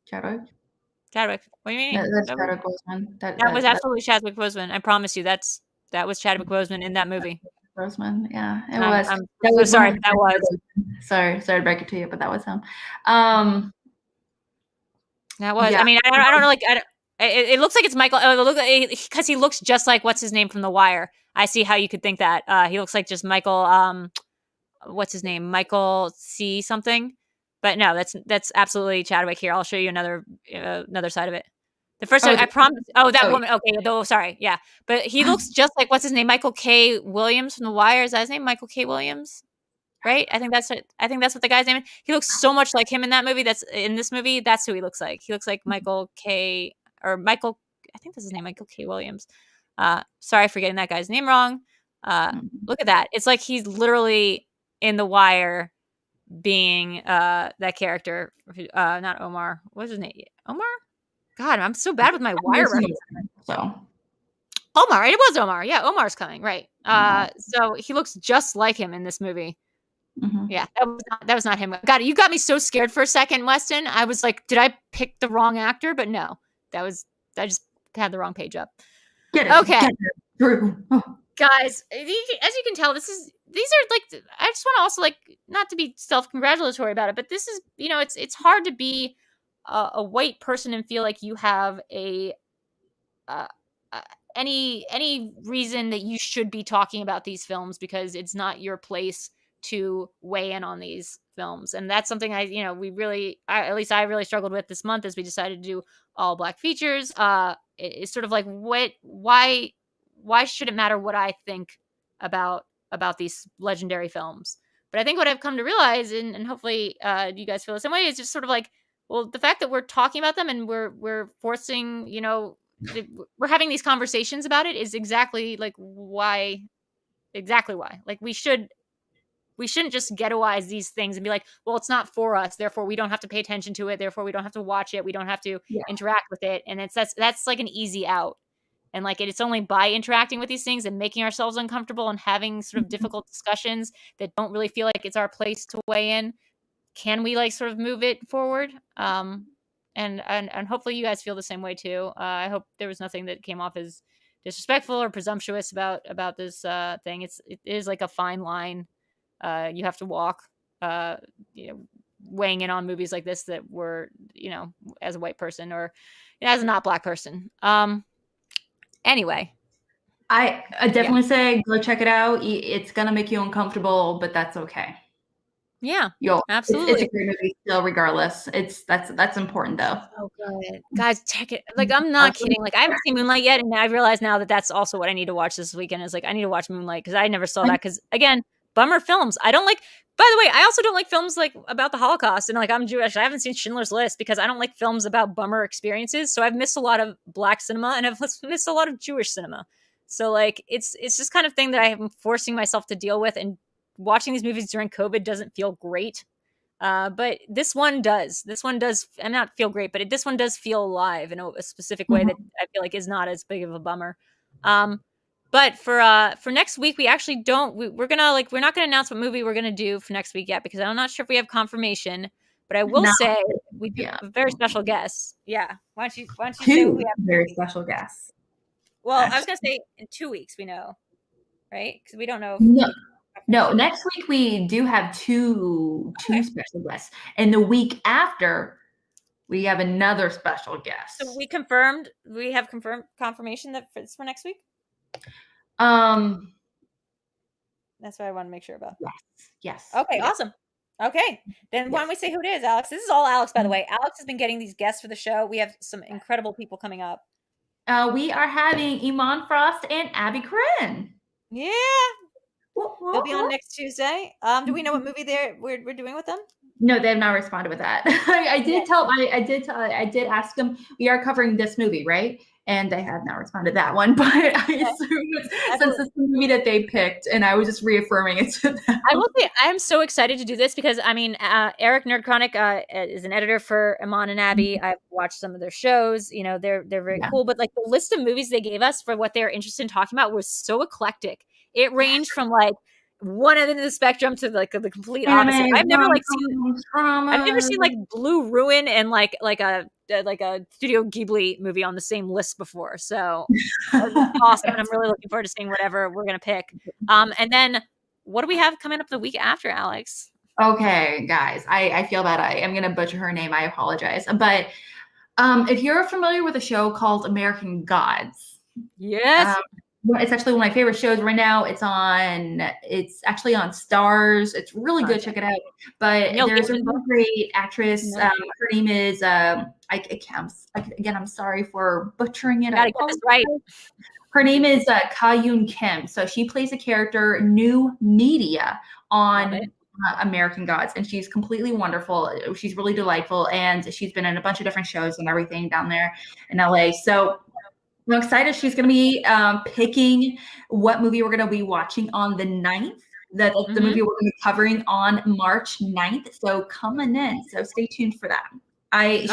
Chadwick? Chadwick. What do you mean? That's Chadwick Boseman. That was absolutely Chadwick Boseman. I promise you, that was Chadwick Boseman in that movie. Boseman, yeah, it was. I'm so sorry, that was. Sorry to break it to you, but that was him. That was. Yeah. I mean, I don't know. Like, it looks like it's Michael. Because he looks just like what's his name from The Wire. I see how you could think that. He looks like just Michael. What's his name? Michael C. something. But no, that's absolutely Chadwick here. I'll show you another side of it. The first time, I promise. Oh, that woman. Okay. Oh, sorry. Yeah. But he looks just like, what's his name? Michael K. Williams from The Wire. Is that his name? Michael K. Williams? Right? I think that's what the guy's name is. He looks so much like him in that movie. That's in this movie. That's who he looks like. He looks like Michael K. or Michael. I think that's his name. Michael K. Williams. Sorry for getting that guy's name wrong. Look at that. It's like he's literally in The Wire being that character. Not Omar. What's his name? Omar? God, I'm so bad with my Wire references. So Omar, it was Omar. Yeah, Omar's coming, right? So he looks just like him in this movie. Mm-hmm. Yeah, that was not him. God, you got me so scared for a second, Weston. I was like, did I pick the wrong actor? But no, I just had the wrong page up. Okay, guys, as you can tell, these are like, I just want to also like, not to be self-congratulatory about it, but this is, it's hard to be a white person and feel like you have any reason that you should be talking about these films, because it's not your place to weigh in on these films. And that's something at least I really struggled with this month as we decided to do all Black features. It's sort of like, why should it matter what I think about these legendary films? But I think what I've come to realize, and hopefully you guys feel the same way, is just sort of like, well, the fact that we're talking about them and we're forcing, we're having these conversations about it is exactly why. Like, we shouldn't just ghettoize these things and be like, well, it's not for us, therefore we don't have to pay attention to it, therefore we don't have to watch it, we don't have to interact with it. And that's like an easy out. And like, it's only by interacting with these things and making ourselves uncomfortable and having sort of difficult discussions that don't really feel like it's our place to weigh in, can we like sort of move it forward. And hopefully you guys feel the same way too. I hope there was nothing that came off as disrespectful or presumptuous about this thing. It is like a fine line you have to walk, weighing in on movies like this that were, as a white person or as a not Black person. Anyway, I definitely say go check it out. It's gonna make you uncomfortable, but that's okay. Yeah, absolutely. It's a great movie still, regardless. That's important though. Oh, good. Guys, check it. Like, I'm not kidding. Like, I haven't seen Moonlight yet, and I realize now that that's also what I need to watch this weekend. Is like, I need to watch Moonlight because I never saw that. Because again, bummer films. I don't like. By the way, I also don't like films like about the Holocaust, and like, I'm Jewish. I haven't seen Schindler's List because I don't like films about bummer experiences. So I've missed a lot of Black cinema, and I've missed a lot of Jewish cinema. So like, it's just kind of thing that I am forcing myself to deal with, and watching these movies during COVID doesn't feel great. But this one does. And not feel great, but this one does feel alive in a specific way that I feel like is not as big of a bummer. But for next week, we actually don't. We're not gonna announce what movie we're gonna do for next week yet, because I'm not sure if we have confirmation. But I will say we do have a very special guest. Yeah, why don't you say who we have? Very special guests. Well, I was gonna say in 2 weeks we know, right? Because we don't know. No, next week we do have two special guests, and the week after we have another special guest. So we have confirmation that it's for next week. That's what I want to make sure about. Yes. Okay, awesome. Okay, then why don't we say who it is, Alex? This is all Alex, by the way. Alex has been getting these guests for the show. We have some incredible people coming up. We are having Iman Frost and Abby Corinne. Yeah. They'll be on next Tuesday. Do we know what movie we're doing with them? No, they have not responded with that. I did ask them, we are covering this movie, right? And they have not responded to that one, but I assume since it's the movie that they picked, and I was just reaffirming it to them. I will say I am so excited to do this because I mean, Eric NerdChronic is an editor for Amon and Abby. I've watched some of their shows. You know, they're very cool. But like the list of movies they gave us for what they're interested in talking about was so eclectic. It ranged from like one end of the spectrum to like the complete opposite. I've never seen like Blue Ruin and like a Studio Ghibli movie on the same list before. So it's awesome, and I'm really looking forward to seeing whatever we're gonna pick. And then what do we have coming up the week after, Alex? Okay, guys, I feel that I am gonna butcher her name. I apologize, but if you're familiar with a show called American Gods, yes. It's actually one of my favorite shows right now. It's actually on Stars. It's really good. Check it out. But there's a really great actress. Her name is I'm sorry for butchering it. Gotta get this right. Her name is Ka-Yoon Kim. So she plays a character, New Media, on American Gods, and she's completely wonderful. She's really delightful, and she's been in a bunch of different shows and everything down there in LA. So I'm excited. She's going to be picking what movie we're going to be watching on the 9th. The movie we're going to be covering on March 9th. So coming in. So stay tuned for that.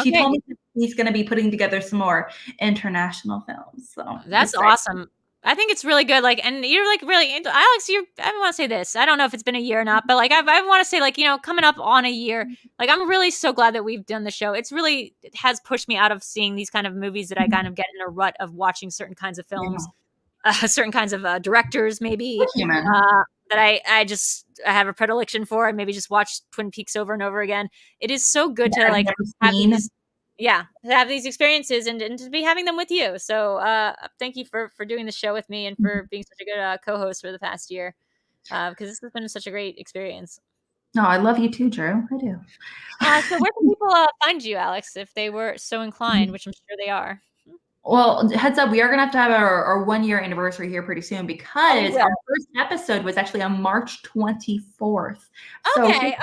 She told me he's going to be putting together some more international films. So that's awesome. I think it's really good. Like, and you're like really into Alex. I want to say this. I don't know if it's been a year or not, but like, I want to say like, you know, coming up on a year, like, I'm really so glad that we've done the show. It has pushed me out of seeing these kind of movies that I kind of get in a rut of watching certain kinds of films, certain kinds of directors, maybe that I have a predilection for. I maybe just watch Twin Peaks over and over again. It is so good to like have these experiences and to be having them with you. So thank you for doing the show with me and for being such a good co-host for the past year, because this has been such a great experience. No, I love you too, Drew. I do. So where can people find you, Alex, if they were so inclined, which I'm sure they are? Well, heads up, we are going to have our 1-year anniversary here pretty soon, because our first episode was actually on March 24th. Okay.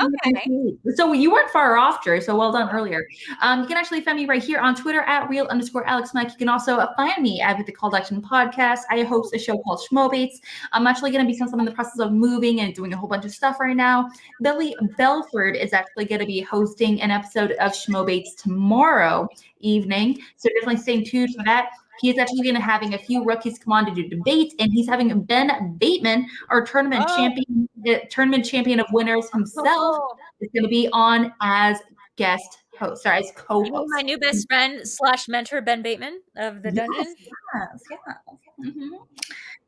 So you weren't far off, Drew. So well done earlier. You can actually find me right here on Twitter at @real_AlexMike. You can also find me at the Call to Action podcast. I host a show called Schmoedown. I'm actually going to be, since I'm in the process of moving and doing a whole bunch of stuff right now, Billy Belford is actually going to be hosting an episode of Schmoedown tomorrow evening. So definitely stay tuned for that. He is actually going to having a few rookies come on to do debates, and he's having Ben Bateman, our tournament champion of winners himself, is going to be on as guest host, or as co-host. My new best friend / mentor, Ben Bateman of the Dungeon.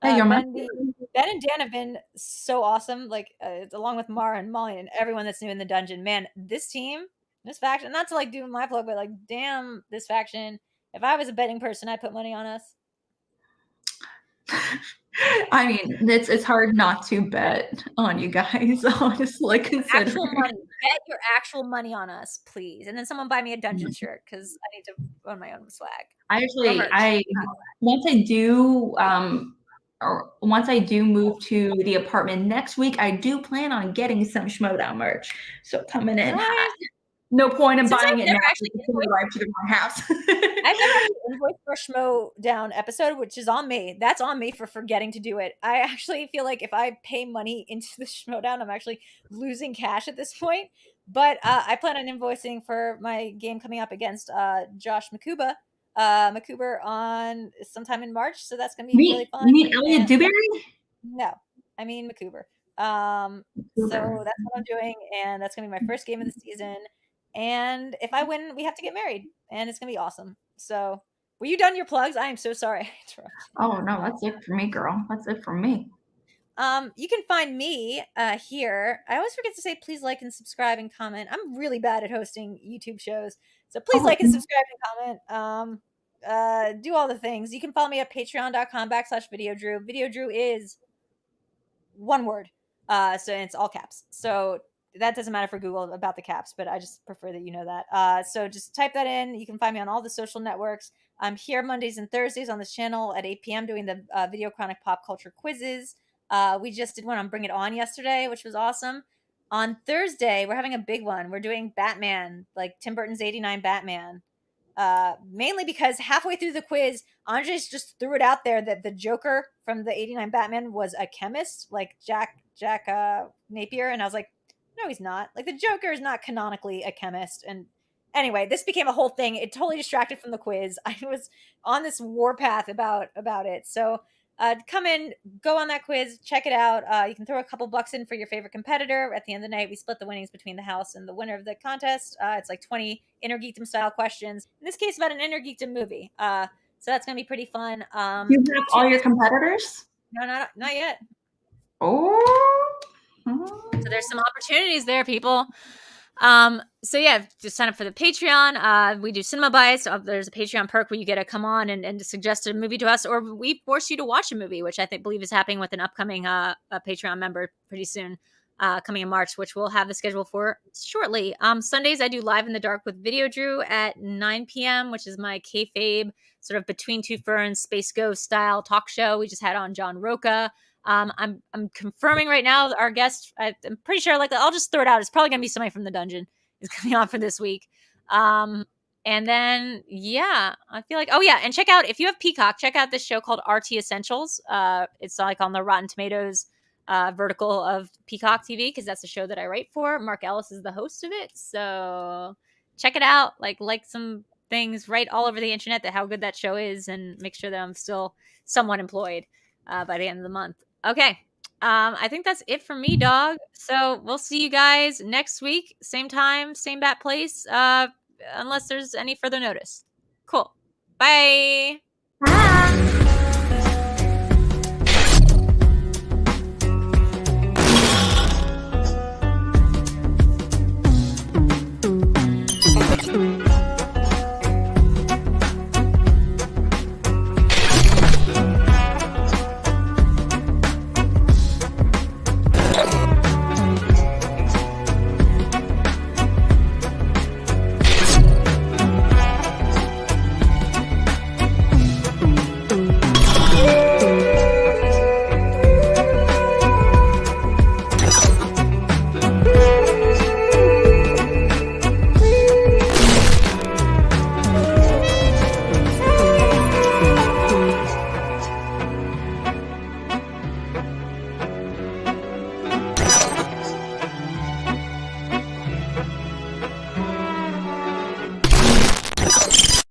Ben and Dan have been so awesome. Like along with Mara and Molly and everyone that's new in the dungeon. Man, this team. This faction, not to like do my plug, but like, damn, this faction. If I was a betting person, I'd put money on us. I mean, it's hard not to bet on you guys, honestly. Actual money. Bet your actual money on us, please. And then someone buy me a dungeon shirt, because I need to own my own swag. Once I do move to the apartment next week, I do plan on getting some Schmoedown merch. So coming in hot. No point in buying it now. To my house. I've never actually invoiced for a Schmoedown episode, which is on me. That's on me for forgetting to do it. I actually feel like if I pay money into the Schmoedown, I'm actually losing cash at this point. But I plan on invoicing for my game coming up against Josh McCuber on sometime in March. So that's going to be really fun. You mean Elliot Dewberry? No, I mean McCuber. So that's what I'm doing, and that's going to be my first game of the season. And if I win, we have to get married, and it's going to be awesome. So were you done your plugs? I am so sorry. Oh, no, that's it for me, girl. That's it for me. You can find me here. I always forget to say please like and subscribe and comment. I'm really bad at hosting YouTube shows. So please like and subscribe and comment. Do all the things. You can follow me at patreon.com/VideoDrew. VideoDrew is one word. So it's all caps. So that doesn't matter for Google about the caps, but I just prefer that you know that. So just type that in. You can find me on all the social networks. I'm here Mondays and Thursdays on this channel at 8 p.m. doing the VideoChronic pop culture quizzes. We just did one on Bring It On yesterday, which was awesome. on Thursday, we're having a big one. We're doing Batman, like Tim Burton's 89 Batman. Mainly because halfway through the quiz, Andres just threw it out there that the Joker from the 89 Batman was a chemist, like Jack Napier. And I was like, no, he's not. Like, the Joker is not canonically a chemist. And anyway, this became a whole thing. It totally distracted from the quiz. I was on this warpath about it. So come in, go on that quiz, check it out. You can throw a couple bucks in for your favorite competitor. At the end of the night, we split the winnings between the house and the winner of the contest. It's like 20 Inner Geekdom style questions. In this case, about an Inner Geekdom movie. So that's gonna be pretty fun. You have all your competitors? No, not yet. Oh. So there's some opportunities there, people. So yeah, just sign up for the Patreon. We do Cinema Bites. There's a Patreon perk where you get to come on and to suggest a movie to us, or we force you to watch a movie, which I believe is happening with an upcoming a Patreon member pretty soon, coming in March, which we'll have the schedule for shortly. Sundays I do Live in the Dark with VideoDREW at 9 p.m., which is my kayfabe sort of Between Two Ferns Space Ghost style talk show. We just had on John Roca. I'm confirming right now our guest. I'm pretty sure, like, I'll just throw it out. It's probably gonna be somebody from the dungeon is coming on for this week. And then yeah, I feel like, oh yeah, and check out, if you have Peacock, check out this show called RT Essentials. It's like on the Rotten Tomatoes vertical of Peacock TV, because that's the show that I write for. Mark Ellis is the host of it, so check it out. Like some things right all over the internet that how good that show is, and make sure that I'm still somewhat employed by the end of the month. Okay. I think that's it for me, dog. So we'll see you guys next week. Same time, same bat place. Unless there's any further notice. Cool. Bye. Bye.